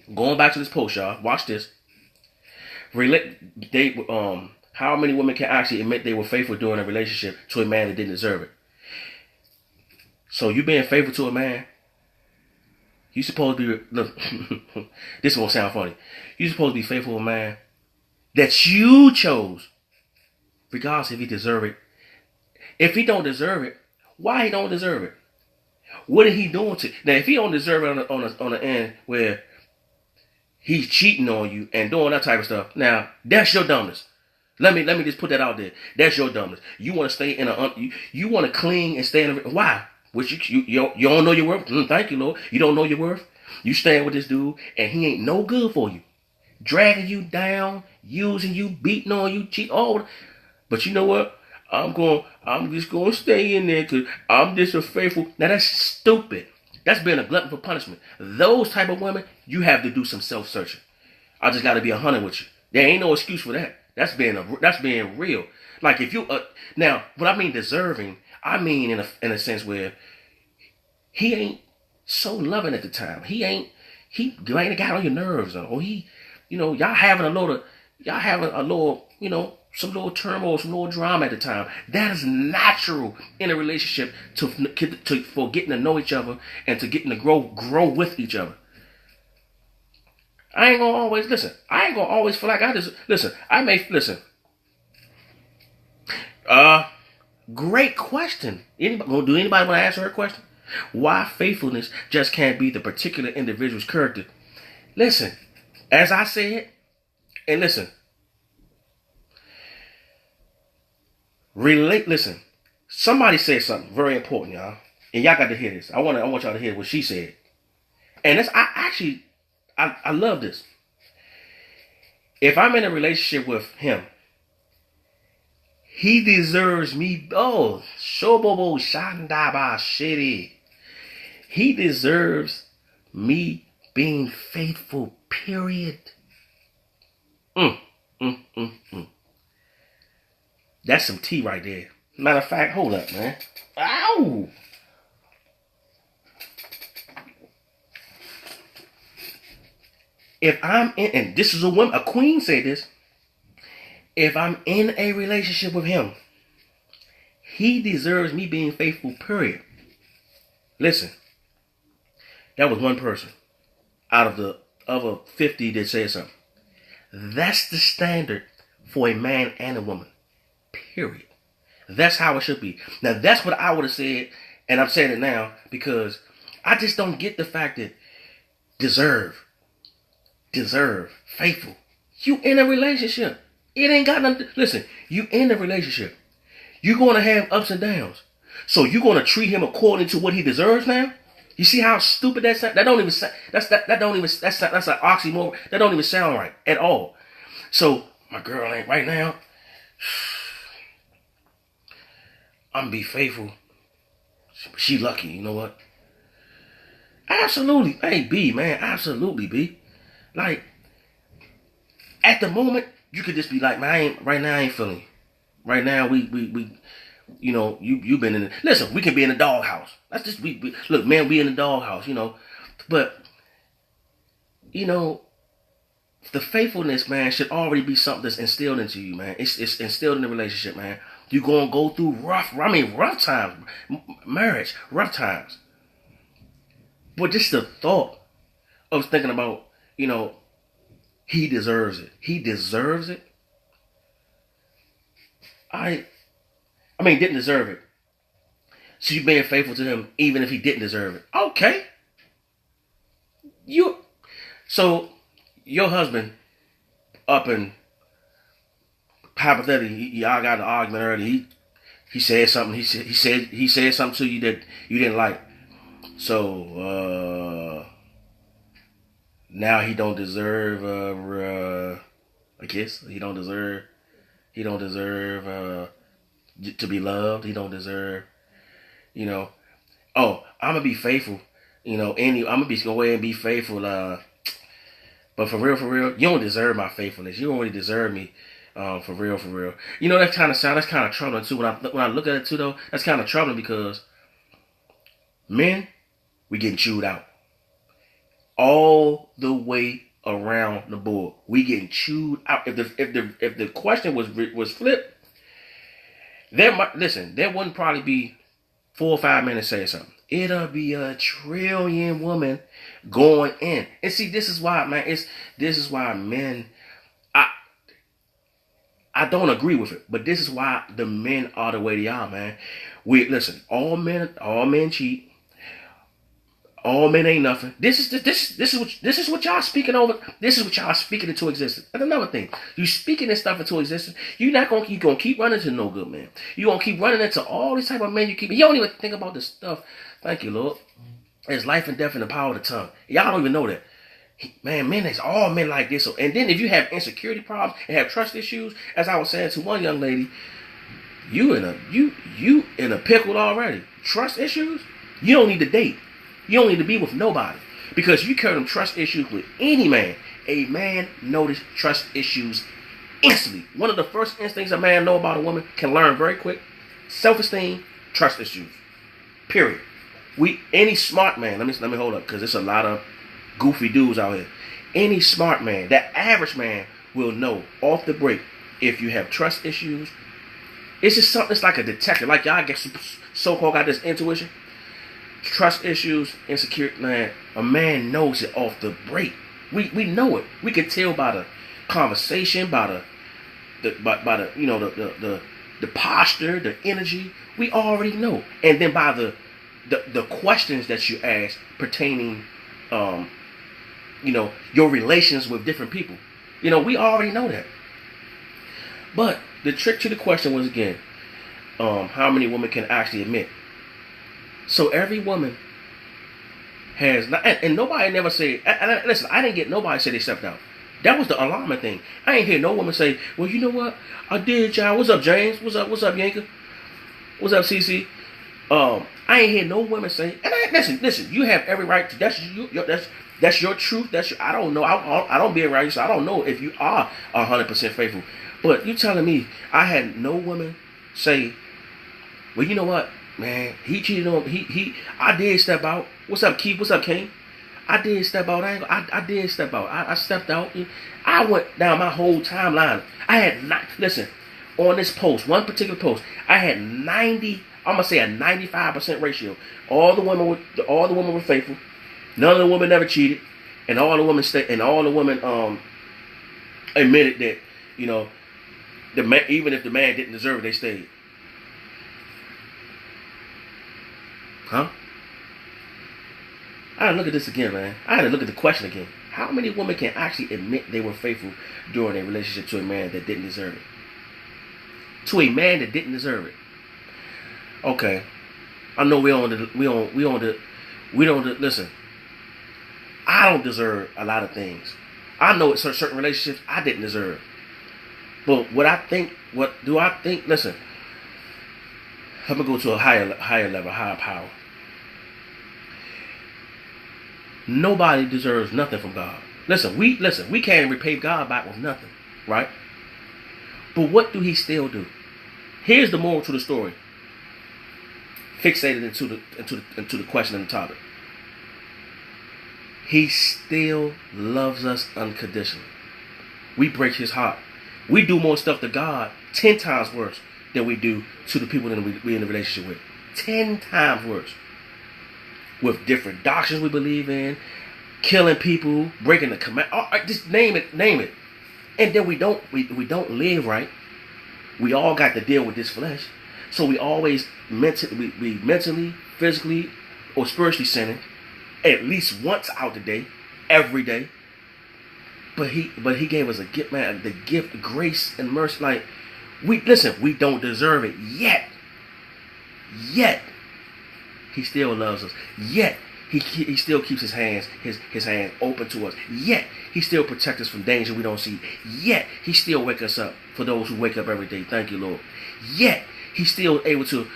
Y'all. Watch this. How many women can actually admit they were faithful during a relationship to a man that didn't deserve it? So you being faithful to a man, you supposed to be, look, this won't sound funny. You supposed to be faithful to a man that you chose, regardless if he deserve it. If he don't deserve it, why he don't deserve it? What are he doing to? Now, if he don't deserve it on the end where he's cheating on you and doing that type of stuff, now that's your dumbness. Let me just put that out there. That's your dumbness. You want to stay in you want to cling and stay in a, why? Which you don't know your worth. Thank you, Lord. You don't know your worth. You staying with this dude and he ain't no good for you, dragging you down, using you, beating on you, cheating. Oh, but you know what? I'm just gonna stay in there because I'm just a faithful. Now that's stupid. That's being a glutton for punishment. Those type of women, you have to do some self-searching. I just got to be 100 with you. There ain't no excuse for that. That's being real. Like if you now, what I mean deserving, I mean in a sense where he ain't so loving at the time. He ain't got on your nerves, or he, y'all having a little, some little turmoil, some little drama at the time. That is natural in a relationship for getting to know each other and to getting to grow with each other. I ain't gonna always feel like I just listen. Great question. Do anybody want to answer her question? Why faithfulness just can't be the particular individual's character? Listen, as I said, and listen. Listen. Somebody said something very important, y'all, and y'all got to hear this. I want y'all to hear what she said, and I love this. If I'm in a relationship with him, he deserves me. Oh, shobobo shandaba shitty. He deserves me being faithful. Period. That's some tea right there. Matter of fact, hold up, man. Ow! If I'm in, and this is a queen said this. If I'm in a relationship with him, he deserves me being faithful, period. Listen, that was one person out of the other 50 that said something. That's the standard for a man and a woman, period. That's how it should be. Now, that's what I would have said, and I'm saying it now because I just don't get the fact that deserve, faithful. You in a relationship. It ain't got nothing. Listen, you in a relationship. You're going to have ups and downs. So you're going to treat him according to what he deserves now? You see how stupid that's that don't even that's an oxymoron. That don't even sound right at all. So my girl ain't right now. I'm gonna be faithful. She lucky, you know what? Absolutely. Hey, B, man, absolutely, B. Like, at the moment, you could just be like, man, I ain't feeling you. Right now, we you've been in the, listen, we can be in the doghouse. That's just, look, man, we in the doghouse, But, the faithfulness, man, should already be something that's instilled into you, man. It's instilled in the relationship, man. You're going to go through rough times. Marriage, rough times. But just the thought of thinking about, he deserves it. He deserves it. Didn't deserve it. So you being faithful to him even if he didn't deserve it. Okay. So your husband up and hypothetically, y'all got an argument earlier. He said something. He said something to you that you didn't like. So now he don't deserve a kiss. He don't deserve to be loved. He don't deserve, oh, I'm gonna be faithful. I'm gonna go ahead and be faithful. But for real, you don't deserve my faithfulness. You don't really deserve me. For real. That kind of that's kind of troubling too. When I look at it too, though, that's kind of troubling because men, we getting chewed out all the way around the board. We getting chewed out. If the question was flipped, there wouldn't probably be 4 or 5 men saying something. It'll be a trillion women going in. And see, this is why, man. This is why men. I don't agree with it, but this is why the men are the way they are, man. All men cheat. All men ain't nothing. This is what y'all speaking over. This is what y'all speaking into existence. That's another thing. You speaking this stuff into existence. You gonna keep running to no good man. You gonna keep running into all these type of men. You don't even think about this stuff. Thank you, Lord. There's life and death in the power of the tongue. Y'all don't even know that. Man, it's all men like this. And then if you have insecurity problems and have trust issues, as I was saying to one young lady, you in a pickle already. Trust issues? You don't need to date. You don't need to be with nobody. Because you carry them trust issues with any man. A man notices trust issues instantly. One of the first instincts a man know about a woman can learn very quick. Self-esteem, trust issues. Period. Any smart man, let me hold up, because there's a lot of goofy dudes out here. Any smart man, that average man, will know off the break if you have trust issues. It's just something that's like a detective. Like y'all get so-called got this intuition. Trust issues, insecurity, man. A man knows it off the break. We know it. We can tell by the conversation, by the posture, the energy. We already know. And then by the questions that you ask pertaining your relations with different people. We already know that. But the trick to the question was, again, how many women can actually admit. So every woman has, and nobody never say, listen, I didn't get nobody say they stepped out. That was the alarming thing. I ain't hear no woman say, well, you know what? I did, y'all. What's up, James? What's up, Yanka? What's up, CC? I ain't hear no women say, and listen, you have every right to, that's your truth. I don't know. I don't be around you, so I don't know if you are 100% faithful. But you telling me I had no woman say, well, you know what, man, he cheated on I did step out. What's up, Keith? What's up, King? I did step out. I did step out. I stepped out. I went down my whole timeline. I had listen, on this post, one particular post, I had 90. I'm gonna say a 95% ratio. All the women were faithful. None of the women never cheated, and all the women admitted that the man, even if the man didn't deserve it, they stayed. Huh? I had to look at this again, man. I had to look at the question again. How many women can actually admit they were faithful during their relationship to a man that didn't deserve it? To a man that didn't deserve it. Okay, I know we don't listen. I don't deserve a lot of things. I know it's certain relationships I didn't deserve. But what do I think? Listen, I'm gonna go to a higher level, higher power. Nobody deserves nothing from God. Listen, we can't repay God back with nothing, right? But what do He still do? Here's the moral to the story. Fixated into the question and the topic. He still loves us unconditionally. We break His heart. We do more stuff to God 10 times worse than we do to the people that we're in a relationship with. 10 times worse. With different doctrines we believe in, killing people, breaking the command. Just name it. And then we don't live right. We all got to deal with this flesh. So we always mentally, physically, or spiritually sinning at least once out the day, every day. But he gave us a gift, man, the gift, grace and mercy. Like we don't deserve it yet. Yet He still loves us. Yet he still keeps his hands open to us. Yet He still protects us from danger we don't see. Yet He still wakes us up for those who wake up every day. Thank you, Lord. Yet He's still able to,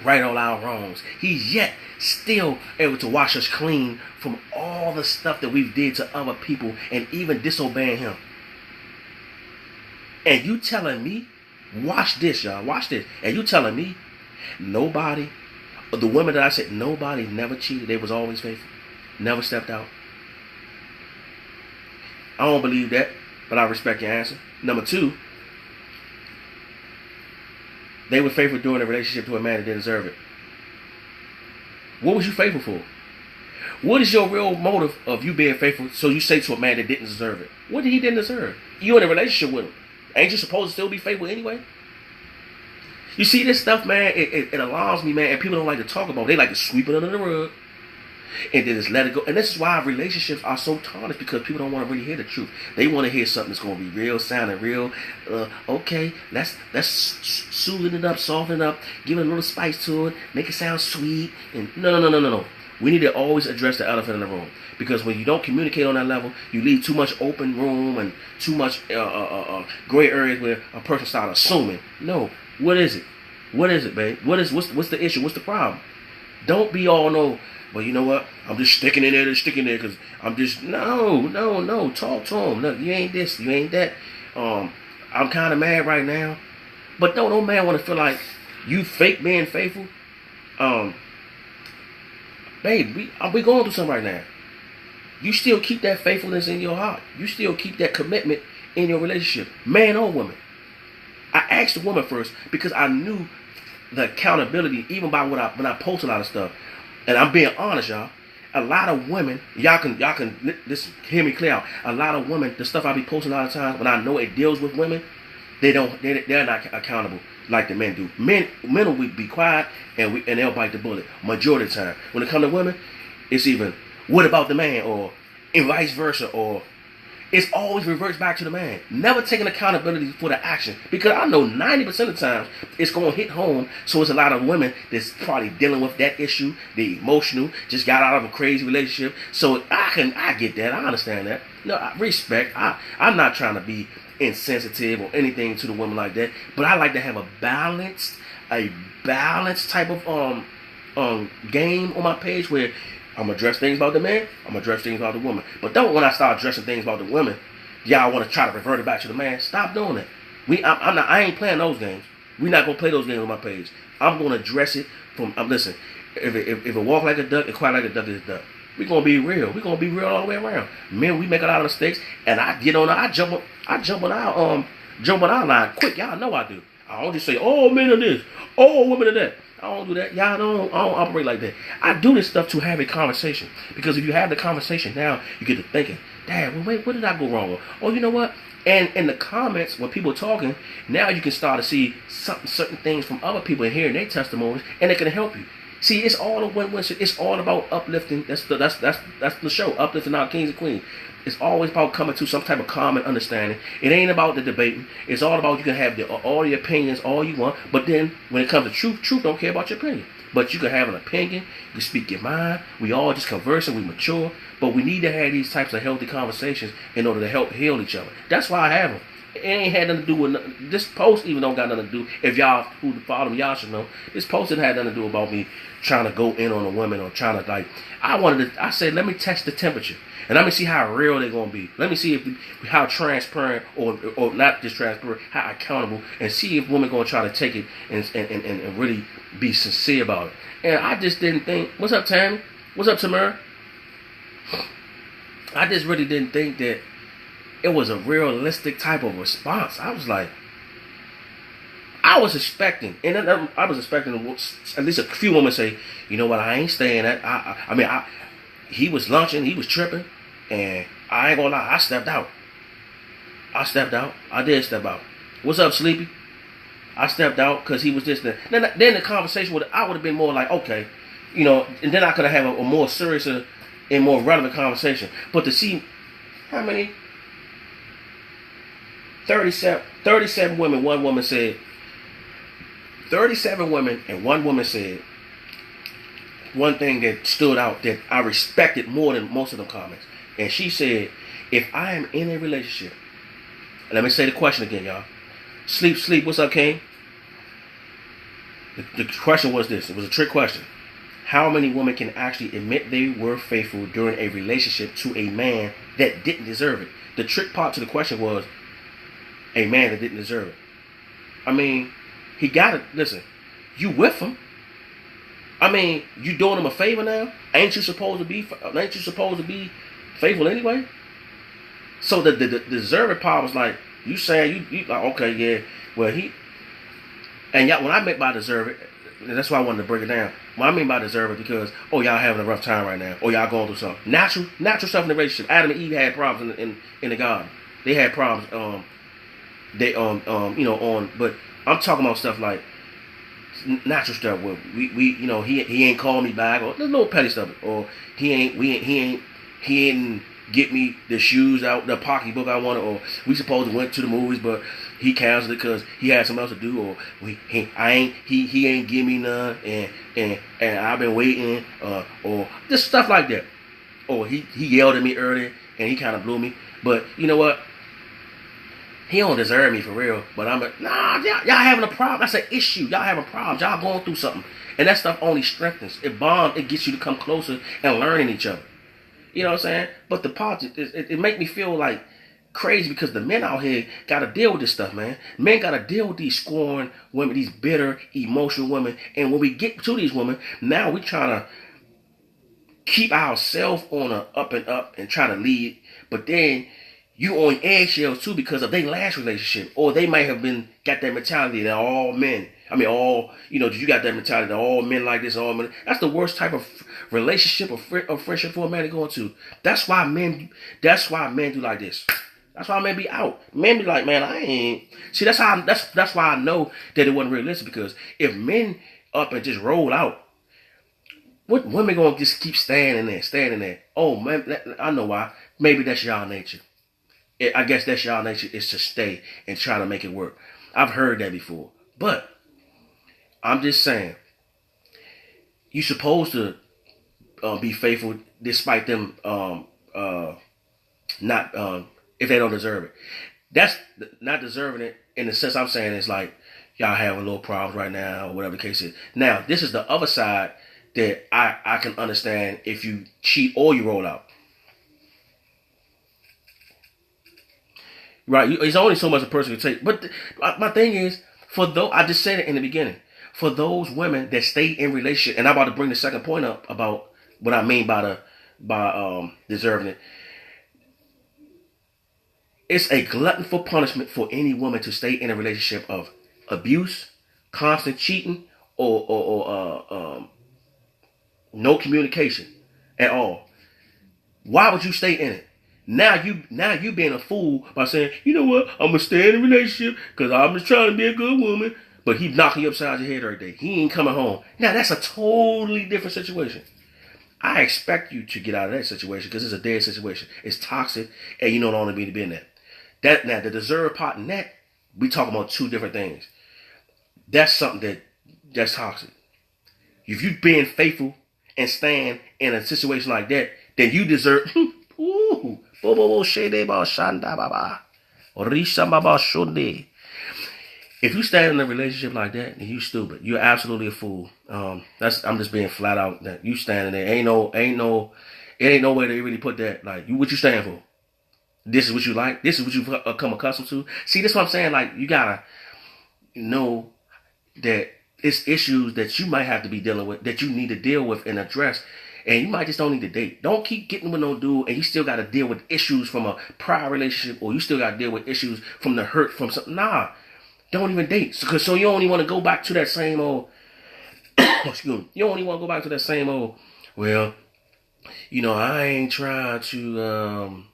right all our wrongs. He's yet still able to wash us clean from all the stuff that we've did to other people and even disobeying Him. And you telling me, watch this, y'all, watch this. And you telling me, nobody, the women that I said, nobody never cheated. They was always faithful. Never stepped out. I don't believe that, but I respect your answer. Number two, they were faithful during a relationship to a man that didn't deserve it. What was you faithful for? What is your real motive of you being faithful? So you say to a man that didn't deserve it. What did he didn't deserve? You in a relationship with him. Ain't you supposed to still be faithful anyway? You see this stuff, man, it alarms me, man, and people don't like to talk about it. They like to sweep it under the rug and then just let it go. And this is why relationships are so tarnished, because people don't want to really hear the truth. They want to hear something that's going to be real, sounding real. Okay, let's soothing it up, soften it up, give it a little spice to it, make it sound sweet. And no. We need to always address the elephant in the room, because when you don't communicate on that level, you leave too much open room and too much gray areas where a person starts assuming. No, what is it? What is it, babe? What's the issue? What's the problem? Don't be all no. Well, you know what? I'm just sticking in there to stick in there because I'm just no. Talk to him. Look, you ain't this, you ain't that. I'm kind of mad right now, but no man want to feel like you fake being faithful. Babe, we going through something right now. You still keep that faithfulness in your heart. You still keep that commitment in your relationship, man or woman. I asked the woman first because I knew the accountability, even by when I post a lot of stuff. And I'm being honest, y'all. A lot of women, y'all can listen, hear me clear out. A lot of women, the stuff I be posting a lot of times when I know it deals with women, they're not accountable like the men do. Men will be quiet and they'll bite the bullet majority of the time. When it comes to women, it's even what about the man or and vice versa, or it's always reverts back to the man. Never taking accountability for the action. Because I know 90% of the times it's going to hit home. So it's a lot of women that's probably dealing with that issue. The emotional, just got out of a crazy relationship. So I get that. I understand that. No, I respect. I'm not trying to be insensitive or anything to the women like that. But I like to have a balanced type of game on my page where I'm going to address things about the man. I'm going to address things about the woman. But don't, when I start addressing things about the women, y'all want to try to revert it back to the man. Stop doing that. I ain't playing those games. We're not going to play those games on my page. I'm going to address it from, listen, if it walk like a duck, it quack like a duck is a duck. We're going to be real. We're going to be real all the way around. Men, we make a lot of mistakes, and I jump on our line quick. Y'all know I do. I don't just say, oh, men are this, oh, women are that. I don't do that. Y'all I don't operate like that. I do this stuff to have a conversation. Because if you have the conversation now, you get to thinking, Dad, well, wait, what did I go wrong with? Oh, you know what? And in the comments, when people are talking, now you can start to see certain things from other people and hearing their testimonies, and it can help you. See, it's all a win-win. It's all about uplifting. That's the show, uplifting our kings and queens. It's always about coming to some type of common understanding. It ain't about the debating. It's all about you can have all your opinions all you want, but then when it comes to truth don't care about your opinion. But you can have an opinion. You can speak your mind. We all just conversing. We mature, but we need to have these types of healthy conversations in order to help heal each other. That's why I have them. It ain't had nothing to do with this post. Even don't got nothing to do. If y'all who follow me, y'all should know this post didn't have nothing to do about me trying to go in on a woman or trying to I said let me test the temperature. And let me see how real they're going to be. Let me see how transparent or not just transparent, how accountable, and see if women going to try to take it and really be sincere about it. And I just didn't think, what's up, Tammy? What's up, Tamara? I just really didn't think that it was a realistic type of response. I was like, I was expecting at least a few women say, you know what, I ain't staying at. He was lunching, he was tripping. And I ain't gonna lie, I stepped out. I did step out. What's up, Sleepy? I stepped out because he was just there. Then the conversation I would have been more like, okay, and then I could have had a more serious and more relevant conversation. But to see how many 37 women, one woman said 37 women and one woman said one thing that stood out that I respected more than most of them comments. And she said, if I am in a relationship, let me say the question again, y'all. Sleep, what's up, King? The question was this. It was a trick question. How many women can actually admit they were faithful during a relationship to a man that didn't deserve it? The trick part to the question was a man that didn't deserve it. He got it. Listen, you with him. You doing him a favor now? Ain't you supposed to be faithful anyway? So the deserving part was like, you saying you like, okay, yeah, well and y'all, when I meant by deserve it, and that's why I wanted to break it down. What I mean by deserve it, because y'all having a rough time right now, or y'all going through something. Natural stuff in the relationship. Adam and Eve had problems in the garden. They had problems. But I'm talking about stuff like natural stuff where he ain't called me back, or there's little petty stuff, or he ain't get me the shoes out, the pocketbook I wanted, or we supposed to went to the movies, but he canceled it because he had something else to do, or he ain't give me none, and I've been waiting, or just stuff like that, or he yelled at me earlier and he kind of blew me. But you know what? He don't deserve me for real. But I'm like, nah, y'all having a problem. That's an issue. Y'all having problems. Y'all going through something. And that stuff only strengthens. It bonds. It gets you to come closer and learning each other. You know what I'm saying? But the politics, it make me feel like crazy because the men out here got to deal with this stuff, man. Men got to deal with these scorned women, these bitter, emotional women. And when we get to these women, now we trying to keep ourselves on a up and up and try to lead. But then you on eggshells too because of their last relationship. Or they might have got that mentality that all men, you got that mentality that all men like this, all men. That's the worst type of relationship or friendship for a man to go into. That's why men do like this. That's why men be out. Men be like, man, I ain't. See, that's why I know that it wasn't realistic because if men up and just roll out, what women gonna just keep standing there? Oh man, I know why. Maybe that's y'all nature. I guess that's y'all nature is to stay and try to make it work. I've heard that before, but I'm just saying, you supposed to be faithful despite them not if they don't deserve it. That's not deserving it in the sense I'm saying it's like y'all having little problems right now or whatever the case is. Now this is the other side that I can understand if you cheat or you roll out. Right, it's only so much a person can take. But my thing is, I just said it in the beginning, for those women that stay in relationship, and I'm about to bring the second point up about what I mean by deserving it. It's a glutton for punishment for any woman to stay in a relationship of abuse, constant cheating, or no communication at all. Why would you stay in it? Now you being a fool by saying, you know what, I'm gonna stay in a relationship because I'm just trying to be a good woman. But he knocking you upside your head every day. He ain't coming home. Now that's a totally different situation. I expect you to get out of that situation because it's a dead situation. It's toxic, and you don't want to be in that. Now the deserve part in that, we talking about two different things. That's something that's toxic. If you being faithful and stand in a situation like that, then you deserve. Ooh, if you stand in a relationship like that, then you stupid. You're absolutely a fool. I'm just being flat out that you standing there. It ain't no way to really put that. Like, what you stand for? This is what you like. This is what you come accustomed to. See, this is what I'm saying. Like, you gotta know that it's issues that you might have to be dealing with, that you need to deal with and address. And you might just don't need to date. Don't keep getting with no dude and you still got to deal with issues from a prior relationship, or you still got to deal with issues from the hurt from something. Nah, don't even date. So you only want to go back to that same old, excuse me, you only want to go back to that same old, well, I ain't trying to,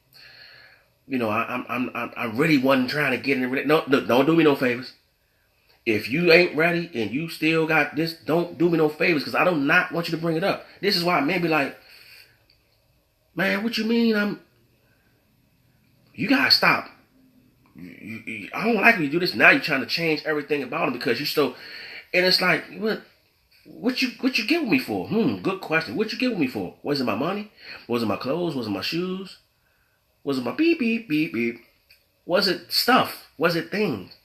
I really wasn't trying to get in the, no, don't do me no favors. If you ain't ready and you still got this, don't do me no favors because I do not want you to bring it up. This is why men be like, man, what you mean? You gotta stop. I don't like when you do this. Now you're trying to change everything about him because you still, and it's like, what you get with me for? Good question. What you get with me for? Was it my money? Was it my clothes? Was it my shoes? Was it my beep beep beep beep? Was it stuff? Was it things?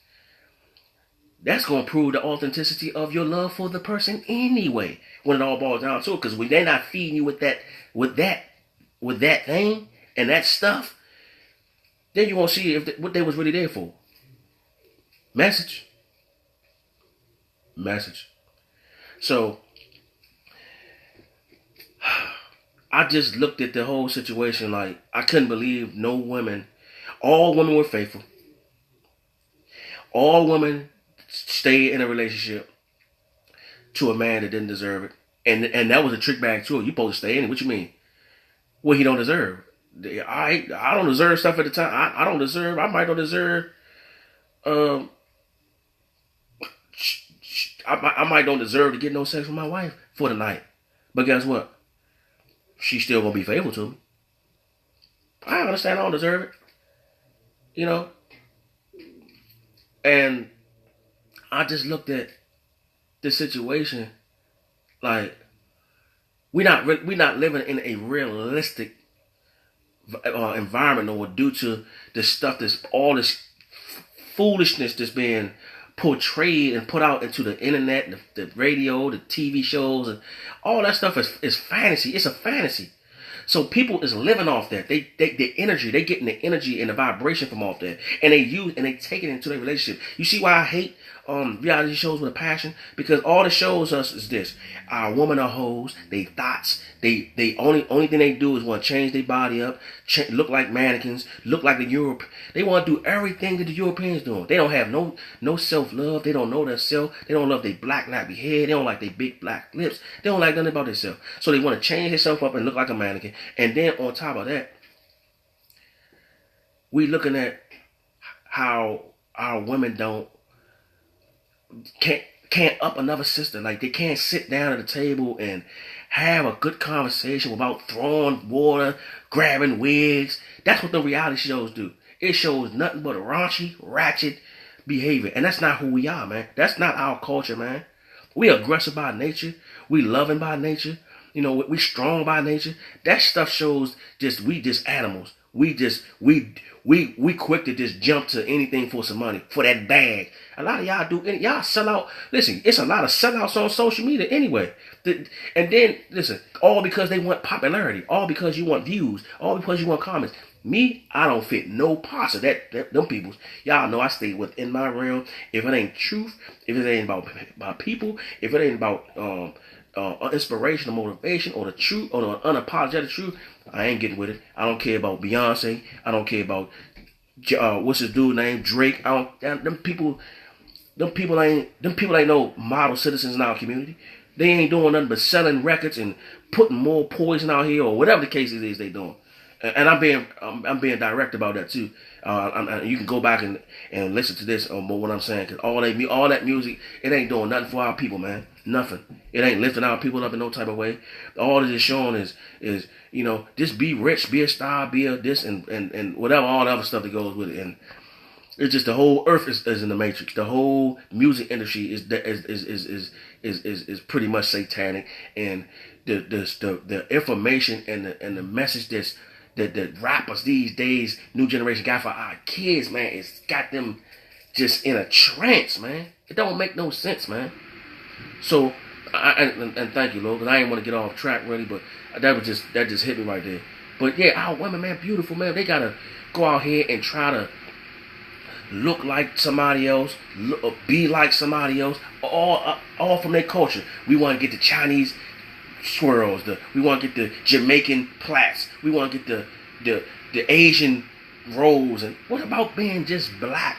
That's going to prove the authenticity of your love for the person anyway, when it all boils down to it. Because when they're not feeding you with that thing and that stuff, then you won't see what they was really there for. Message. So, I just looked at the whole situation like I couldn't believe no women. All women were faithful. All women stay in a relationship to a man that didn't deserve it. And that was a trick bag too. You supposed to stay in it. What you mean? What he don't deserve? I don't deserve stuff at the time. I might don't deserve I might don't deserve to get no sex with my wife for the night. But guess what? She's still gonna be faithful to me. I understand I don't deserve it. And I just looked at the situation like we're not living in a realistic environment, or due to the stuff all this foolishness that's being portrayed and put out into the internet, the radio, the TV shows, and all that stuff is fantasy. It's a fantasy. So people is living off that. The energy, they getting the energy and the vibration from off that, and they take it into their relationship. You see why I hate reality shows with a passion? Because all it shows us is this: our women are hoes. They thoughts. They only thing they do is want to change their body up, look like mannequins, look like the Europe. They want to do everything that the Europeans doing. They don't have no self love. They don't know their self. They don't love their black nappy head. They don't like their big black lips. They don't like nothing about themselves. So they want to change themselves up and look like a mannequin. And then on top of that, we looking at how our women can't up another sister. Like, they can't sit down at the table and have a good conversation without throwing water, grabbing wigs. That's what the reality shows do. It shows nothing but a raunchy, ratchet behavior. And that's not who we are, man. That's not our culture, man. We aggressive by nature. We loving by nature. You know, we strong by nature. That stuff shows we just animals. We quick to just jump to anything for some money, for that bag. A lot of y'all y'all sell out. Listen, it's a lot of sellouts on social media anyway. And then, listen, all because they want popularity, all because you want views, all because you want comments. Me, I don't fit no parts of them peoples. Y'all know I stay within my realm. If it ain't truth, if it ain't about people, if it ain't about inspiration or motivation or the truth or the unapologetic truth, I ain't getting with it. I don't care about Beyonce. I don't care about what's his dude named Drake. Them people ain't no model citizens in our community. They ain't doing nothing but selling records and putting more poison out here or whatever the case is they doing. And I'm being direct about that too. You can go back and listen to this on what I'm saying, because all that music, it ain't doing nothing for our people, man. Nothing. It ain't lifting our people up in no type of way. All it is showing is just be rich, be a star, be a this and whatever, all the other stuff that goes with it. And it's just the whole earth is in the matrix. The whole music industry is pretty much satanic, and the information and the message that rappers these days, new generation got for our kids, man, it's got them just in a trance, man. It don't make no sense, man. So, and thank you, Lord, because I didn't want to get off track really, but that just hit me right there. But yeah, our women, man, beautiful, man. They gotta go out here and try to look like somebody else, be like somebody else, all from their culture. We want to get the Chinese swirls, we want to get the Jamaican plaits, we want to get the Asian rolls. And what about being just black,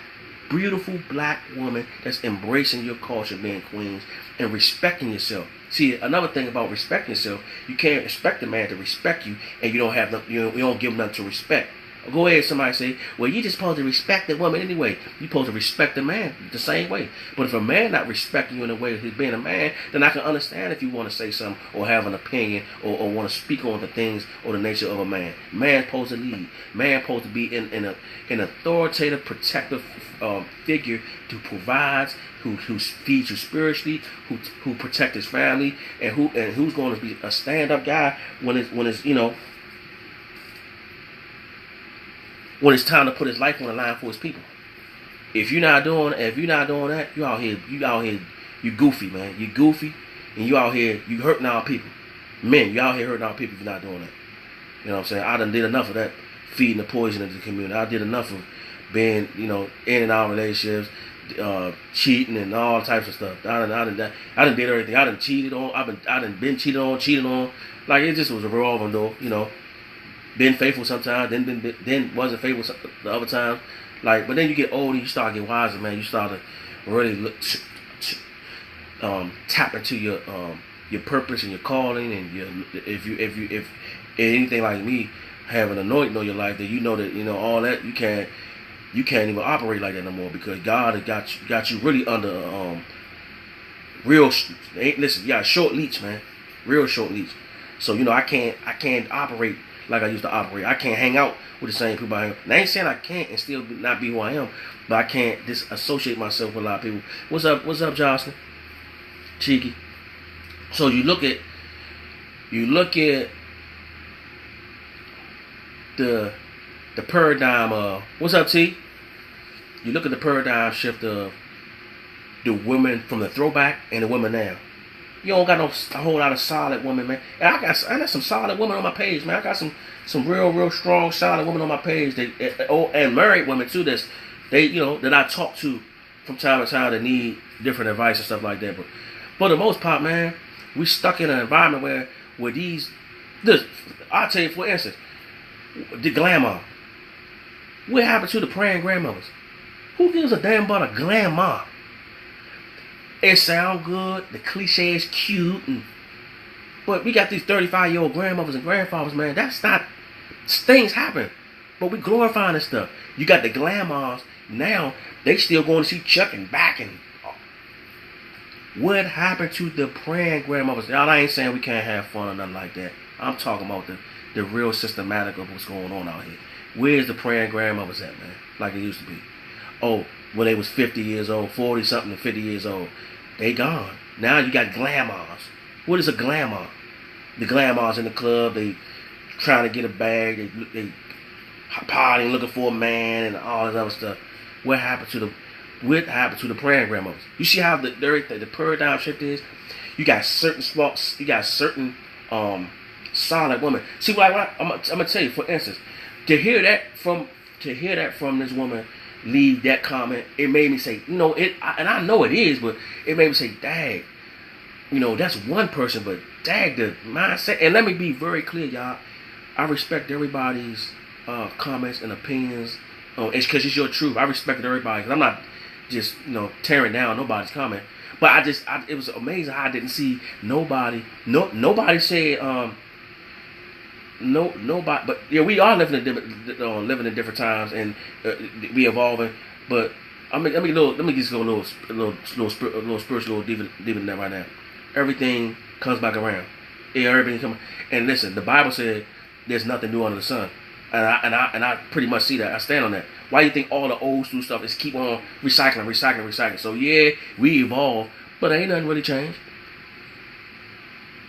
beautiful black woman that's embracing your culture, being queens and respecting yourself? See, another thing about respecting yourself, you can't expect a man to respect you and you don't give him nothing to respect. Go ahead, somebody say, well, you just supposed to respect the woman anyway. You supposed to respect the man the same way. But if a man not respecting you in the way of being a man, then I can understand if you want to say something or have an opinion or want to speak on the things or the nature of a man. Man's supposed to lead. Man's supposed to be an authoritative, protective figure who provides, who feeds you spiritually, who protects his family, and who's going to be a stand-up guy when it's time to put his life on the line for his people. If you're not doing that, you out here, you goofy, man. You goofy, and you out here, you hurting our people. Men, you out here hurting our people if you're not doing that. You know what I'm saying? I done did enough of that, feeding the poison into the community. I did enough of being, in and out of relationships, cheating and all types of stuff. I done did everything. I done cheated on. I done been cheated on. Like, it just was a revolving door, Been faithful sometimes, then wasn't faithful the other time. Like, but then you get older, you start getting wiser, man. You start to really tap into your purpose and your calling, and if anything like me have an anointing on your life, then you know that all that you can't even operate like that no more, because God has got you really under real. Listen, you got a short leash, man, real short leash. So I can't operate like I used to operate. I can't hang out with the same people I am. And I ain't saying I can't and still not be who I am, but I can't disassociate myself with a lot of people. What's up, Jocelyn? Cheeky. So you look at the paradigm of, what's up, T? You look at the paradigm shift of the women from the throwback and the women now. You don't got a whole lot of solid women, man. And I got some solid women on my page, man. I got some real strong solid women on my page. And married women too. That I talk to from time to time that need different advice and stuff like that. But for the most part, man, we stuck in an environment where I'll tell you, for instance, the glamour. What happened to the praying grandmothers? Who gives a damn about a glamour? It sound good, the cliche is cute, but we got these 35-year-old grandmothers and grandfathers, man. That's not, things happen, but we glorifying this stuff. You got the glamours now; they still going to see Chuck and back and. What happened to the praying grandmothers? Y'all, I ain't saying we can't have fun or nothing like that. I'm talking about the real systematic of what's going on out here. Where's the praying grandmothers at, man? Like it used to be. Oh, when they was 50 years old, 40 something to 50 years old. They gone. Now you got glamours. What is a glamour? The glamours in the club, they trying to get a bag, they partying, looking for a man and all this other stuff. What happened to the praying grandmothers? You see how the paradigm shift is? You got certain spots, you got certain solid women. See what I'm gonna tell you, for instance, to hear that from this woman leave that comment, it made me say, and I know it is, but it made me say, dang, that's one person, but dang, the mindset. And let me be very clear, y'all. I respect everybody's comments and opinions. It's because it's your truth. I respect everybody, because I'm not just tearing down nobody's comment. But it was amazing how I didn't see nobody said nobody. But yeah, we are living in different times, and we evolving. But let me just go a little spiritual, deeper than that right now. Everything comes back around. Yeah, everything comes. And listen, the Bible said there's nothing new under the sun, and I pretty much see that. I stand on that. Why do you think all the old school stuff is keep on recycling? So yeah, we evolve, but ain't nothing really changed.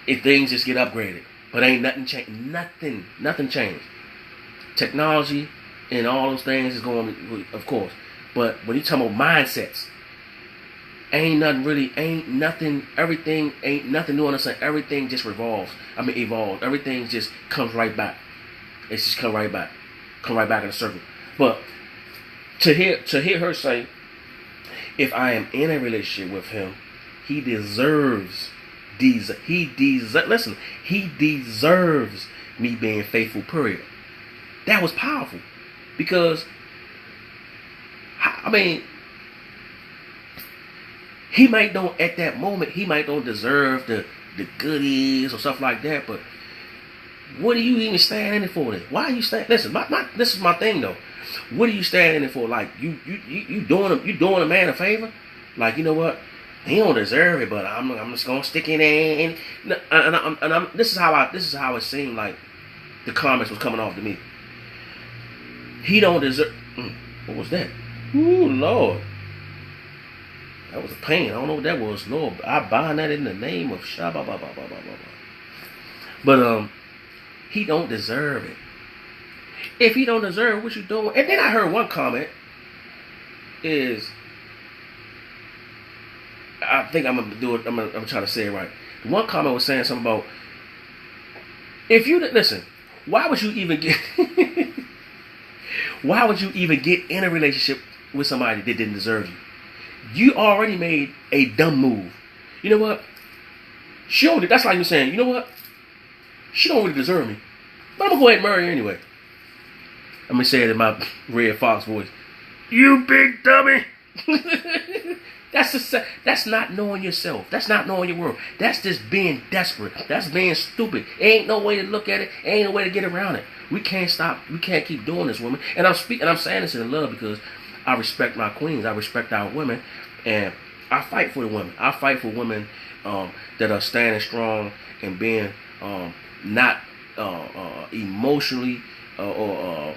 If things just get upgraded. But ain't nothing changed. Nothing changed. Technology and all those things is going, of course. But when you talk about mindsets, ain't nothing. Everything ain't nothing new on the sun. Everything just evolves. Everything just comes right back. It's just come right back in a circle. But to hear her say, if I am in a relationship with him, he deserves. He deserves me being faithful, period. That was powerful. Because, he might don't, at that moment, he might don't deserve the goodies or stuff like that, but what are you even standing in it for then? Why are you standing? Listen, this is my thing though. What are you standing in it for? Like, you doing a man a favor? Like, you know what? He don't deserve it, but I'm just gonna stick it in. This is how it seemed like the comments was coming off to me. He don't deserve. What was that? Ooh, Lord, that was a pain. I don't know what that was. Lord, I bind that in the name of Shabba. But he don't deserve it. If he don't deserve it, what you doing? And then I heard one comment is. I think I'm gonna do it. I'm gonna try to say it right. One comment was saying something about, if you listen, why would you even get in a relationship with somebody that didn't deserve you? You already made a dumb move. You know what? That's like you saying, you know what? She don't really deserve me, but I'm gonna go ahead and marry her anyway. Let me say it in my Red Fox voice. You big dummy. That's not knowing yourself. That's not knowing your worth. That's just being desperate. That's being stupid. Ain't no way to look at it. Ain't no way to get around it. We can't stop. We can't keep doing this, women. And I'm saying this in love because I respect my queens. I respect our women, and I fight for the women. I fight for women that are standing strong and being not emotionally or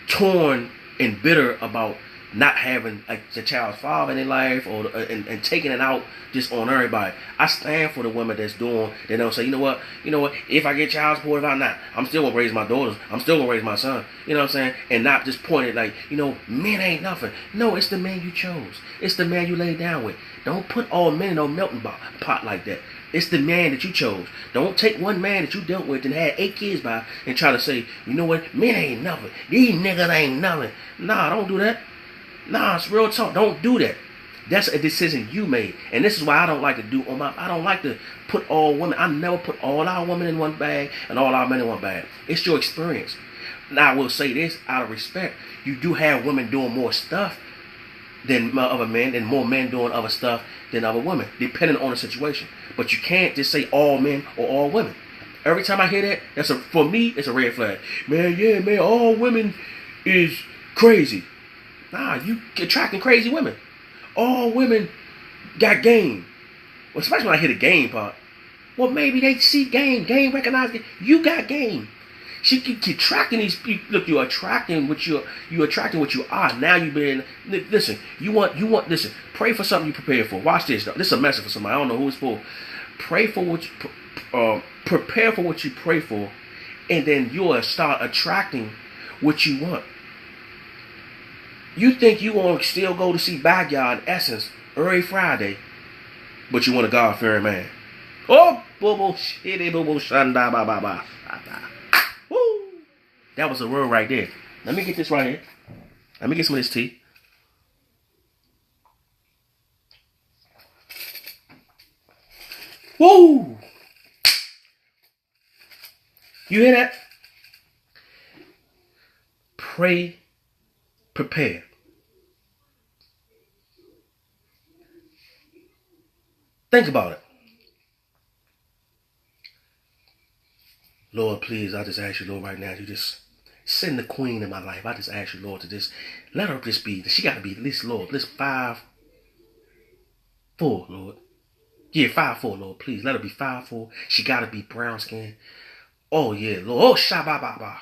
torn and bitter about not having like the child's father in their life, or and taking it out just on everybody. I stand for the women that's doing. They don't say, you know what, if I get child support, if I not, I'm still gonna raise my daughters. I'm still gonna raise my son. You know what I'm saying? And not just point it like, men ain't nothing. No, it's the man you chose. It's the man you laid down with. Don't put all men in no melting pot like that. It's the man that you chose. Don't take one man that you dealt with and had 8 kids by and try to say, you know what, men ain't nothing. These niggas ain't nothing. Nah, don't do that. Nah, it's real talk. Don't do that. That's a decision you made. And this is why I don't like to I don't like to put all women. I never put all our women in one bag and all our men in one bag. It's your experience. Now, I will say this out of respect. You do have women doing more stuff than other men, and more men doing other stuff than other women, depending on the situation. But you can't just say all men or all women. Every time I hear that, for me, it's a red flag. Man, all women is crazy. Nah, you attracting crazy women. All women got game. Well, especially when I hear the game part. Well, maybe they see game. Game recognize it. You got game. She keep attracting these people. Look, you're attracting what you are. Now you been listen. You want listen. Pray for something you prepared for. Watch this. This is a message for somebody. I don't know who it's for. Pray for what you prepare for what you pray for, and then you'll start attracting what you want. You think you want to still go to see Backyard Essence every Friday, but you want a God-fearing man. Oh, boo-boo, shitty, boo-boo, shanda, ba-ba-ba. Woo! That was a word right there. Let me get this right here. Let me get some of this tea. Woo! You hear that? Pray, prepare. Think about it. Lord, please, I just ask you, Lord, right now, you just send the queen in my life. I just ask you, Lord, to just let her just be, she got to be at least, Lord, at least 5'4", Lord. Yeah, 5'4", Lord, please. Let her be 5'4". She got to be brown skin. Oh, yeah, Lord. Oh, shabba-ba-ba.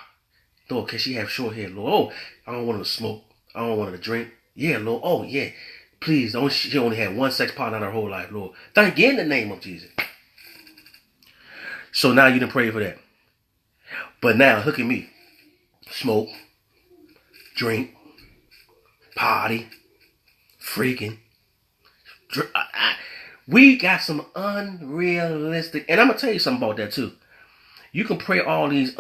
Lord, can she have short hair, Lord? Oh, I don't want her to smoke. I don't want her to drink. Yeah, Lord. Oh, yeah. Please, she only had one sex partner in her whole life, Lord. Thank you in the name of Jesus. So now you done pray for that. But now, look at me. Smoke, drink, party, freaking. We got some unrealistic, and I'm going to tell you something about that too. You can pray all these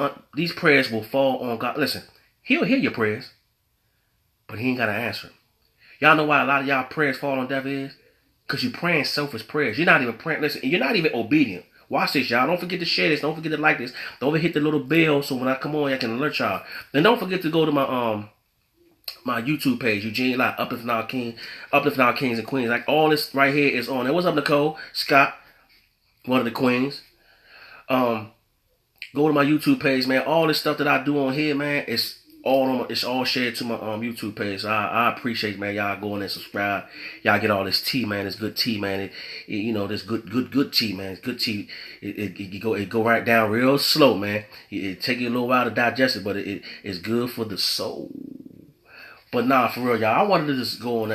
prayers will fall on God. Listen, he'll hear your prayers, but he ain't got to answer them. Y'all know why a lot of y'all prayers fall on deaf ears? Because you're praying selfish prayers. You're not even praying, listen, you're not even obedient. Watch this, y'all. Don't forget to share this. Don't forget to like this. Don't forget to hit the little bell so when I come on, I can alert y'all. And don't forget to go to my YouTube page, Eugene Lott, Uplifting Our Kings and Queens. Like all this right here is on. And what's up, Nicole? Scott, one of the queens. Go to my YouTube page, man. All this stuff that I do on here, man, it's all shared to my YouTube page. So I appreciate, man, y'all go in and subscribe. Y'all get all this tea, man. It's good tea, man. This good tea, man. It's good tea. It go right down real slow, man. It take you a little while to digest it, but it's good for the soul. But nah, for real, y'all. I wanted to just go on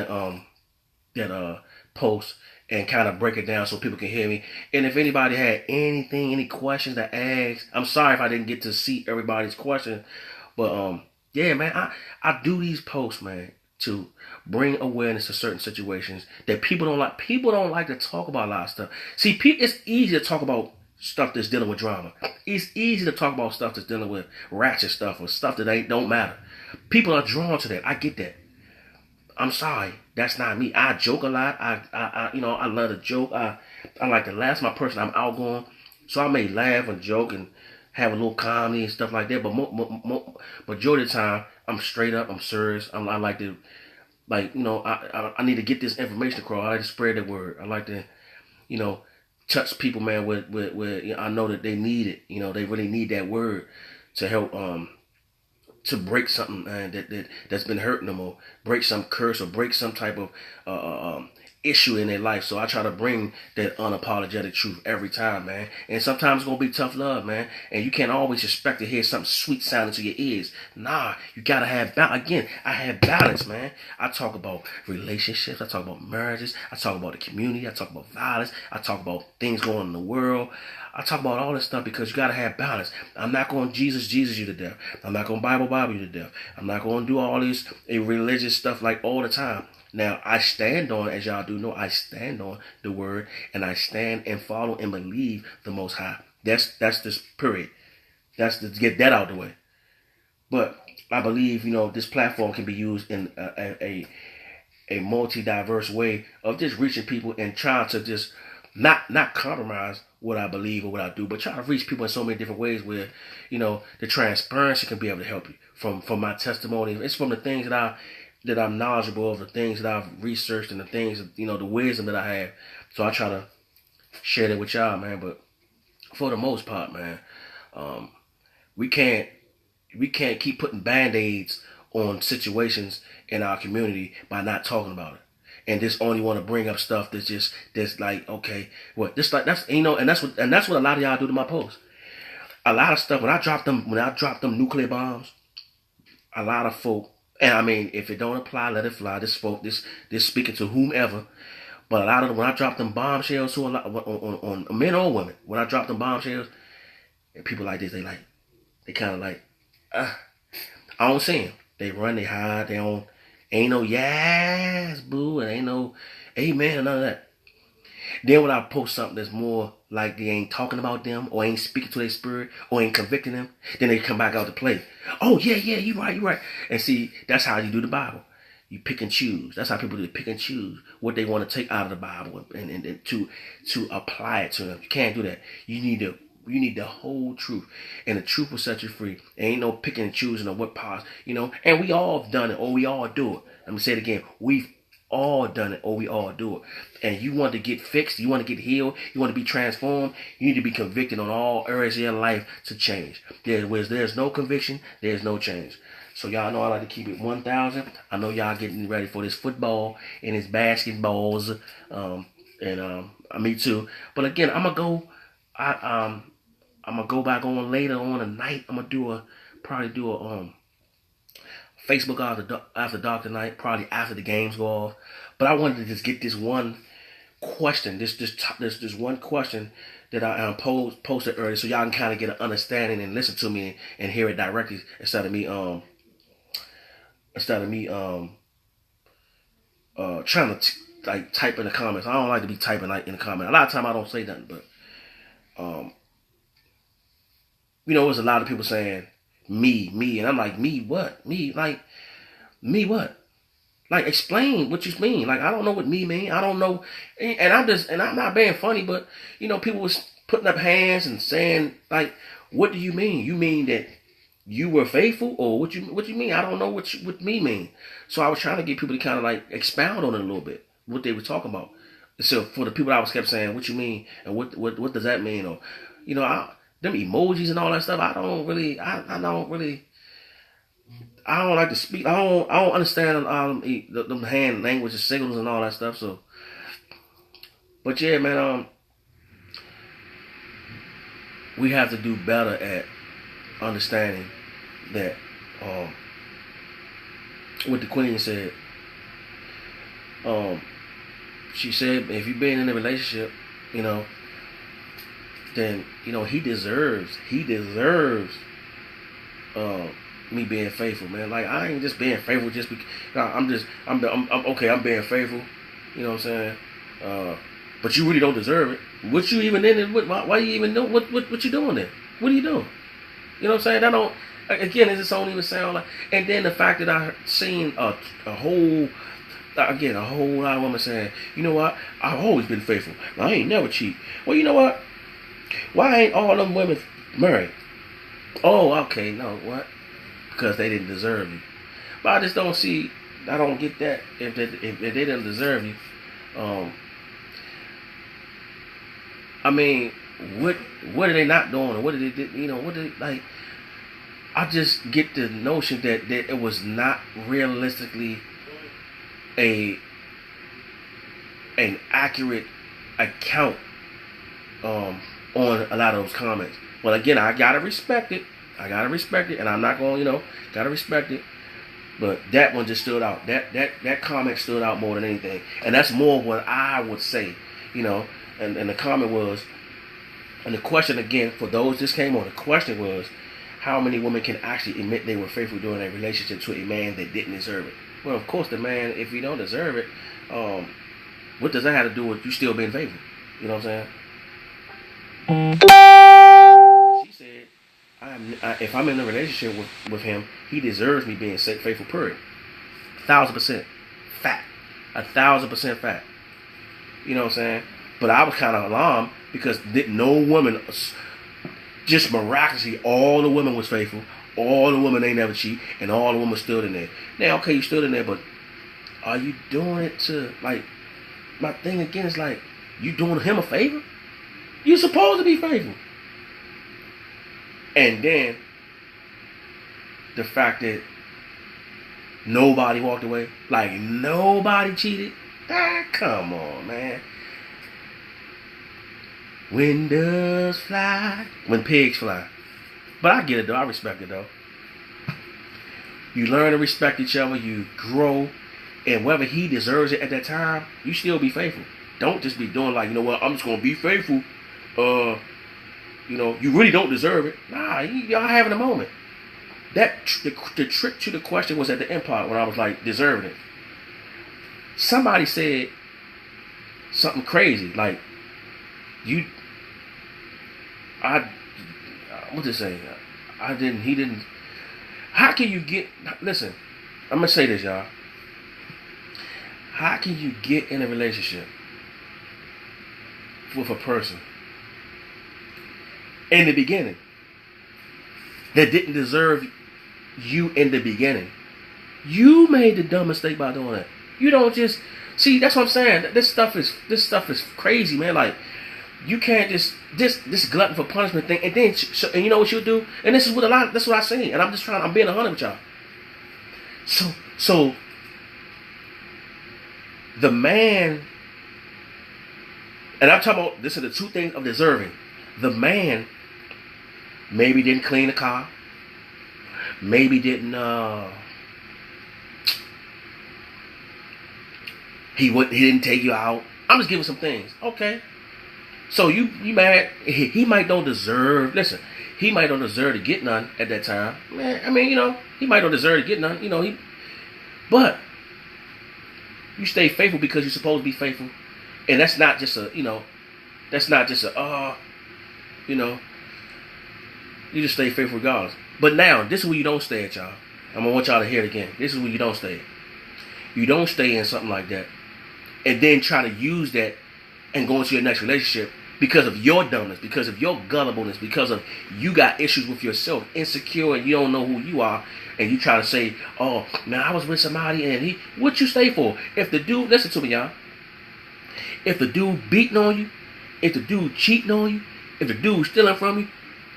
that post and kind of break it down so people can hear me. And if anybody had any questions to ask, I'm sorry if I didn't get to see everybody's question. But yeah, man, I do these posts, man, to bring awareness to certain situations that people don't like. People don't like to talk about a lot of stuff. See, it's easy to talk about stuff that's dealing with drama. It's easy to talk about stuff that's dealing with ratchet stuff or stuff that don't matter. People are drawn to that. I get that. I'm sorry, that's not me. I joke a lot. I love to joke. I like to laugh. My person, I'm outgoing, so I may laugh and joke and have a little comedy and stuff like that. But majority of the time, I'm straight up. I'm serious. I like to, I need to get this information across. I like to spread the word. I like to, touch people, man. With I know that they need it. They really need that word to help to break something that's been hurting them, or break some curse, or break some type of issue in their life. So I try to bring that unapologetic truth every time, man. And sometimes it's gonna be tough love, man. And you can't always expect to hear something sweet sounding to your ears. Nah, you gotta have balance. Again, I have balance, man. I talk about relationships. I talk about marriages. I talk about the community. I talk about violence. I talk about things going on in the world. I talk about all this stuff because you gotta have balance. I'm not going to Jesus you to death. I'm not going to Bible you to death. I'm not going to do all this religious stuff like all the time. Now, I stand on, as y'all do know, I stand on the word, and I stand and follow and believe the Most High. That's this period. That's to get that out of the way. But I believe, this platform can be used in a multi-diverse way of just reaching people and trying to just not compromise what I believe or what I do, but try to reach people in so many different ways where, the transparency can be able to help you from my testimony. It's from the things that I'm knowledgeable of, the things that I've researched, and the things, the wisdom that I have. So I try to share that with y'all, man. But for the most part, man, we can't keep putting band-aids on situations in our community by not talking about it. And just only want to bring up stuff that's like, okay, what this like that's and that's what a lot of y'all do to my posts. A lot of stuff when I drop them nuclear bombs, a lot of folk. And I mean, if it don't apply, let it fly. This speaking to whomever. But a lot of them, when I drop them bombshells to a lot on men or women, when I drop them bombshells, and people like this, they kind of like, I don't see them. They run, they hide, they don't. Ain't no yes, boo, and ain't no amen, none of that. Then when I post something that's more like they ain't talking about them, or ain't speaking to their spirit, or ain't convicting them, then they come back out to play. Oh, yeah, you right. And see, that's how you do the Bible. You pick and choose. That's how people do it, pick and choose what they want to take out of the Bible and to apply it to them. You can't do that. You need the whole truth, and the truth will set you free. Ain't no picking and choosing of what parts, and we all have done it, or we all do it. Let me say it again. We've all done it, or we all do it. And you want to get fixed, you want to get healed, you want to be transformed, you need to be convicted on all areas of your life to change. Where there's no conviction, there's no change. So y'all know I like to keep it 1,000. I know y'all getting ready for this football and this basketballs, me too. But again, I'm gonna go back on later on tonight. I'm gonna probably do a Facebook after dark tonight, probably after the games go off. But I wanted to just get this one question, this one question that I posted earlier, so y'all can kind of get an understanding and listen to me and hear it directly instead of me trying to type in the comments. I don't like to be typing in the comments. A lot of time I don't say nothing, but there's a lot of people saying me, and I'm like, me what? Me what? Like, explain what you mean. Like, I don't know what me mean. I don't know, and I'm not being funny, but people was putting up hands and saying like, what do you mean? You mean that you were faithful, or what you mean? I don't know what me mean. So I was trying to get people to kind of like expound on it a little bit, what they were talking about. So for the people I was kept saying, what you mean, and what does that mean, or them emojis and all that stuff, I don't like to speak. I don't understand them hand languages, signals, and all that stuff. So, but yeah, man, we have to do better at understanding that what the Queen said. She said, if you've been in a relationship, then he deserves me being faithful, man. Like, I ain't just being faithful just because I'm okay. I'm being faithful, you know what I'm saying? But you really don't deserve it. What you even in it? Why you even know what you doing there? What are you doing? You know what I'm saying? That don't. Again, it just don't even sound like. And then the fact that I seen a whole lot of women saying, you know what? I've always been faithful. I ain't never cheat. Well, you know what? Why ain't all them women married? Oh, okay. No, what? Because they didn't deserve you. But I just don't see. I don't get that. If they didn't deserve you, I mean, what are they not doing, or what did they? What did they, like? I just get the notion that it was not realistically a an accurate account on a lot of those comments. But again, I gotta respect it. And I'm not going, gotta respect it. But that one just stood out. That comment stood out more than anything, and that's more what I would say, And the comment was, and the question again for those this came on, the question was, how many women can actually admit they were faithful during a relationship to a man that didn't deserve it? Well, of course, the man, if you don't deserve it, what does that have to do with you still being faithful? You know what I'm saying? She said, if I'm in a relationship with him, he deserves me being faithful, period. 1,000% fact. 1,000% fact. You know what I'm saying? But I was kind of alarmed because no woman, just miraculously, all the women was faithful. All the women ain't never cheat, and all the women stood in there. Now, okay, you stood in there, but are you doing it to, like, my thing again is like, you doing him a favor? You're supposed to be faithful. And then the fact that nobody walked away, like nobody cheated. Come on, man. Wind does fly when pigs fly. But I get it though. I respect it though. You learn to respect each other. You grow. And whether he deserves it at that time, you still be faithful. Don't just be doing like, I'm just going to be faithful. You really don't deserve it. Nah, y'all having a moment. The trick to the question was at the end part when I was like, deserving it. Somebody said something crazy. Like, what did it say? He didn't. How can you listen, I'm going to say this, y'all. How can you get in a relationship with a person in the beginning that didn't deserve you in the beginning? You made the dumb mistake by doing that. You don't just see. That's what I'm saying. This stuff is crazy, man. Like, you can't just this glutton for punishment thing, and then and you know what you'll do. And this is what that's what I say. And I'm being 100 with y'all. So the man, and I'm talking about, this are the two things of deserving. The man maybe didn't clean the car, maybe didn't he didn't take you out. I'm just giving some things. Okay. So you mad? He might don't deserve. Listen, he might don't deserve to get none at that time. Man, I mean, he might don't deserve to get none. But you stay faithful because you're supposed to be faithful, and that's not just a. You just stay faithful regardless. But now, this is where you don't stay at, y'all. I'm gonna want y'all to hear it again. This is where you don't stay. You don't stay in something like that, and then try to use that and go into your next relationship because of your dumbness, because of your gullibleness, because of you got issues with yourself, insecure, and you don't know who you are, and you try to say, oh, man, I was with somebody, and what you stay for? If the dude, listen to me, y'all. If the dude beating on you, if the dude cheating on you, if the dude stealing from you,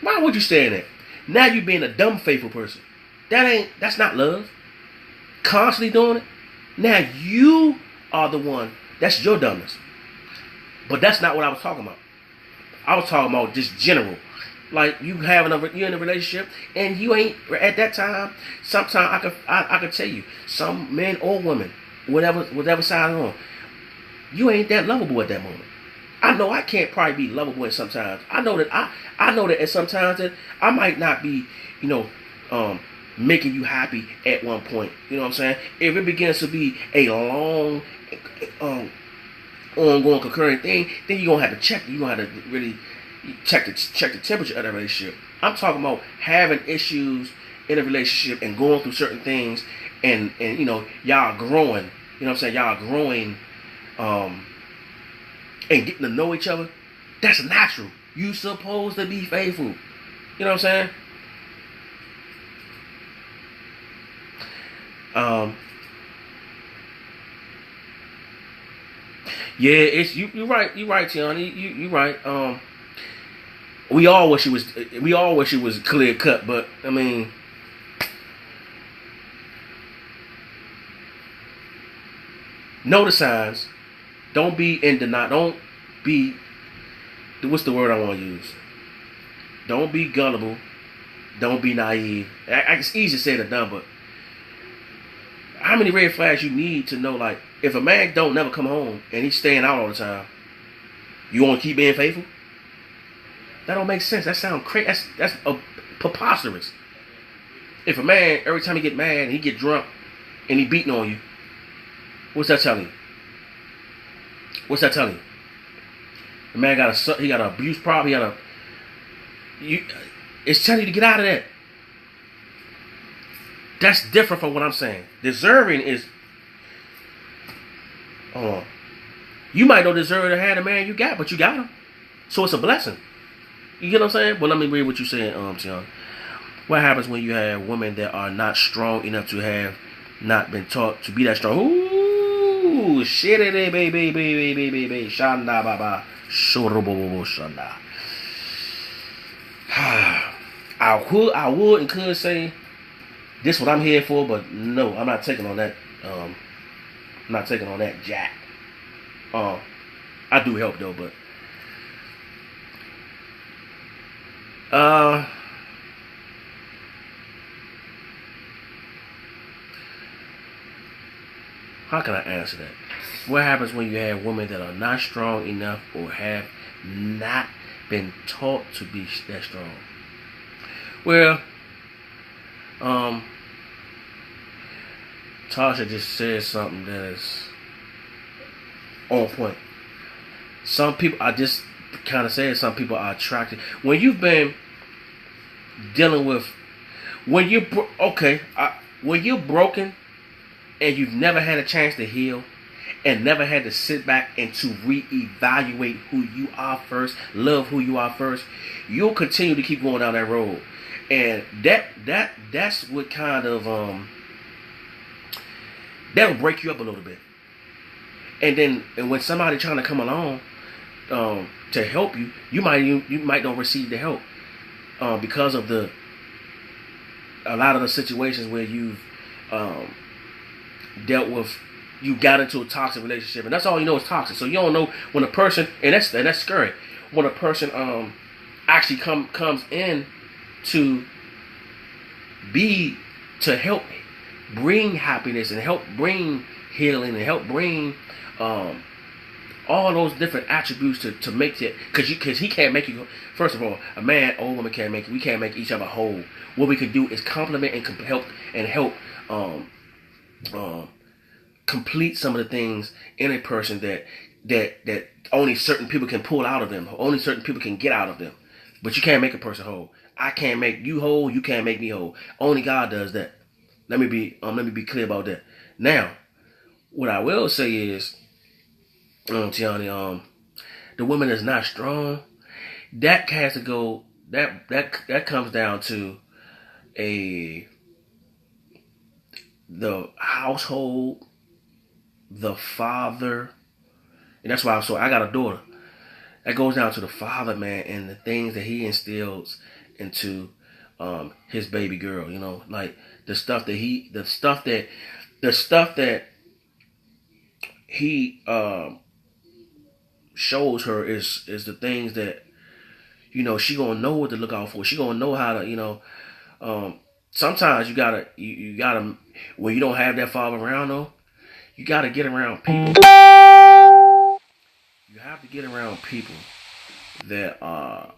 why would you stay in that? Now you being a dumb, faithful person. That's not love. Constantly doing it. Now you are the one. That's your dumbness. But that's not what I was talking about. I was talking about just general. Like, you're in a relationship and you ain't at that time. Sometimes I could tell you, some men or women, whatever side on, you ain't that lovable at that moment. I know I can't probably be lovable at sometimes. I know that at sometimes that I might not be, making you happy at one point. You know what I'm saying? If it begins to be a long, ongoing concurring thing, then you're gonna have to check. You're gonna have to really check the temperature of that relationship. I'm talking about having issues in a relationship and going through certain things, and y'all growing. You know what I'm saying? Y'all growing, and getting to know each other. That's natural. You supposed to be faithful. You know what I'm saying? Yeah, it's you're right, Tiana. You right. We all wish it was clear cut, but I mean, know the signs, Don't be in denial. Don't be, what's the word I want to use? Don't be gullible. Don't be naive. It's easy to say than done, but how many red flags you need to know, like, if a man don't never come home and he's staying out all the time, you want to keep being faithful? That don't make sense. That sounds crazy. That's preposterous. If a man, every time he get mad and he get drunk and he beating on you, what's that telling you? What's that telling you? The man he got an abuse problem. It's telling you to get out of that. That's different from what I'm saying. Deserving is, you might not deserve to have the man you got, but you got him. So it's a blessing. You get what I'm saying? Well, let me read what you're saying, Tiana. What happens when you have women that are not strong enough to have not been taught to be that strong? Ooh, shit, baby, shanda baba, shorobobo shanda. I would and could say this what I'm here for, but no, I'm not taking on that. I'm not taking on that jack. I do help though, but how can I answer that? What happens when you have women that are not strong enough or have not been taught to be that strong? Well, Tasha just said something that is on point. Some people, I just kind of said, some people are attracted. When you've been dealing with, when you're broken and you've never had a chance to heal and never had to sit back and to reevaluate who you are first, love who you are first, you'll continue to keep going down that road. And that's what kind of that'll break you up a little bit. And when somebody trying to come along to help you, you might not receive the help because of a lot of the situations where you've dealt with. You got into a toxic relationship, and that's all you know is toxic. So you don't know when a person, and that's scary, when a person actually comes in to help bring happiness and help bring healing and help bring all those different attributes to make it, because he can't make you. First of all, a man or woman can't make, we can't make each other whole. What we can do is complement and help complete some of the things in a person that only certain people can pull out of them, only certain people can get out of them. But you can't make a person whole. I can't make you whole. You can't make me whole. Only God does that. Let me be clear about that. Now, what I will say is, Tiani, the woman that's not strong, that has to go. That comes down to the household, the father, and that's why I got a daughter. That goes down to the father, man, and the things that he instills into his baby girl. You know, like the stuff that he shows her is the things that, you know, she gonna know what to look out for. She gonna know how to, you know. Sometimes you gotta when you don't have that father around though, you gotta get around people. You have to get around people that are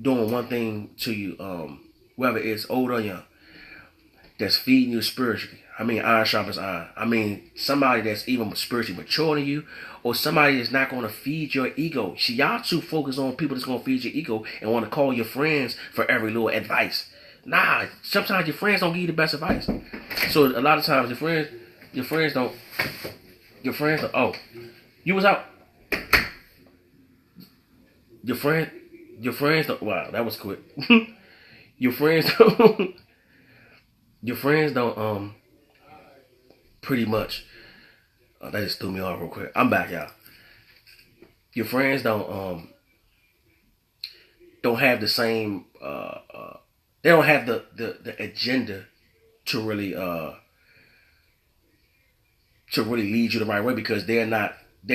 doing one thing to you, whether it's old or young, that's feeding you spiritually. I mean, iron sharpens iron. I mean, somebody that's even spiritually mature than you, or somebody that's not going to feed your ego. See, y'all too focused on people that's going to feed your ego and want to call your friends for every little advice. Nah, sometimes your friends don't give you the best advice. So a lot of times your friends don't, oh, you was out. Your friends don't, wow, that was quick. Your friends don't, pretty much, that just threw me off real quick. I'm back, y'all. Your friends don't have the same, they don't have the agenda to really to really lead you the right way, because they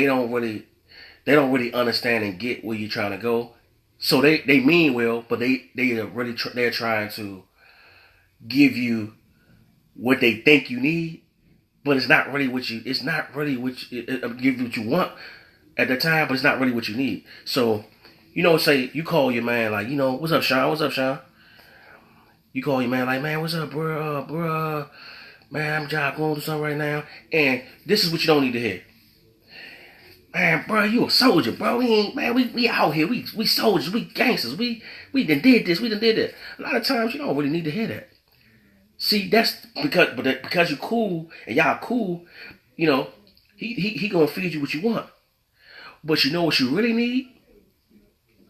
don't really understand and get where you're trying to go. So they mean well, but they are really they're trying to give you what they think you need, but it's not really what you give you what you want at the time, but it's not really what you need. So, say you call your man like, what's up, Sean? What's up, Sean? You call your man like, man, what's up, bro? Man, I'm going through something right now, and this is what you don't need to hear. Man, bro, you a soldier, bro. We ain't, man, we out here. We soldiers. We gangsters. We done did this. We done did that. A lot of times you don't really need to hear that. See, that's because you're cool and y'all cool. He gonna feed you what you want. But you know what you really need,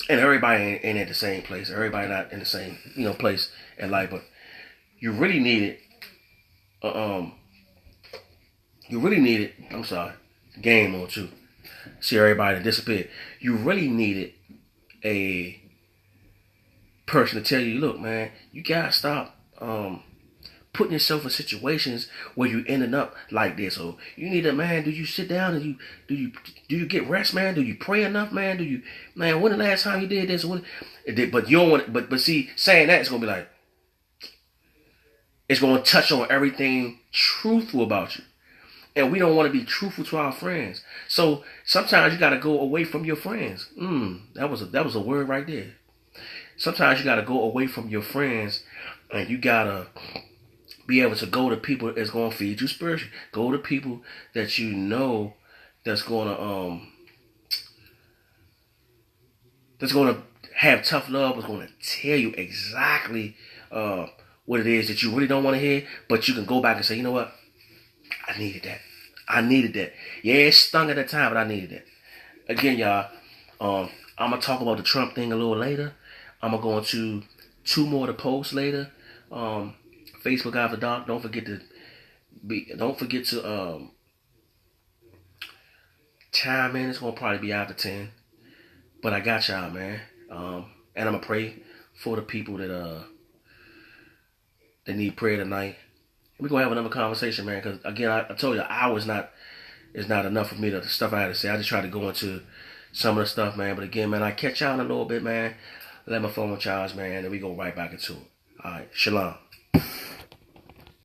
and everybody ain't at the same place. Everybody not in the same place in life, but you really need it. You really need it. I'm sorry, game on too. See everybody disappear. You really needed a person to tell you, look, man, you gotta stop putting yourself in situations where you ending up like this. Or you need a man. Do you sit down and do you get rest, man? Do you pray enough, man? Man, when the last time you did this? But you don't want. But see, saying that, it's gonna be like, it's gonna touch on everything truthful about you. And we don't want to be truthful to our friends. So sometimes you got to go away from your friends. That was a word right there. Sometimes you got to go away from your friends, and you got to be able to go to people that's going to feed you spiritually. Go to people that you know that's going to have tough love, is going to tell you exactly what it is that you really don't want to hear, but you can go back and say, you know what? I needed that. Yeah, it stung at the time, but I needed that. Again, y'all, I'm going to talk about the Trump thing a little later. I'm going to go into 2 more of the posts later. Facebook After Dark. Don't forget to chime in. It's going to probably be after 10. But I got y'all, man. And I'm going to pray for the people that need prayer tonight. We're going to have another conversation, man, because, again, I told you, hour is not enough for me to the stuff I had to say. I just try to go into some of the stuff, man. But, again, man, I catch y'all in a little bit, man. Let my phone charge, man, and we go right back into it. All right. Shalom.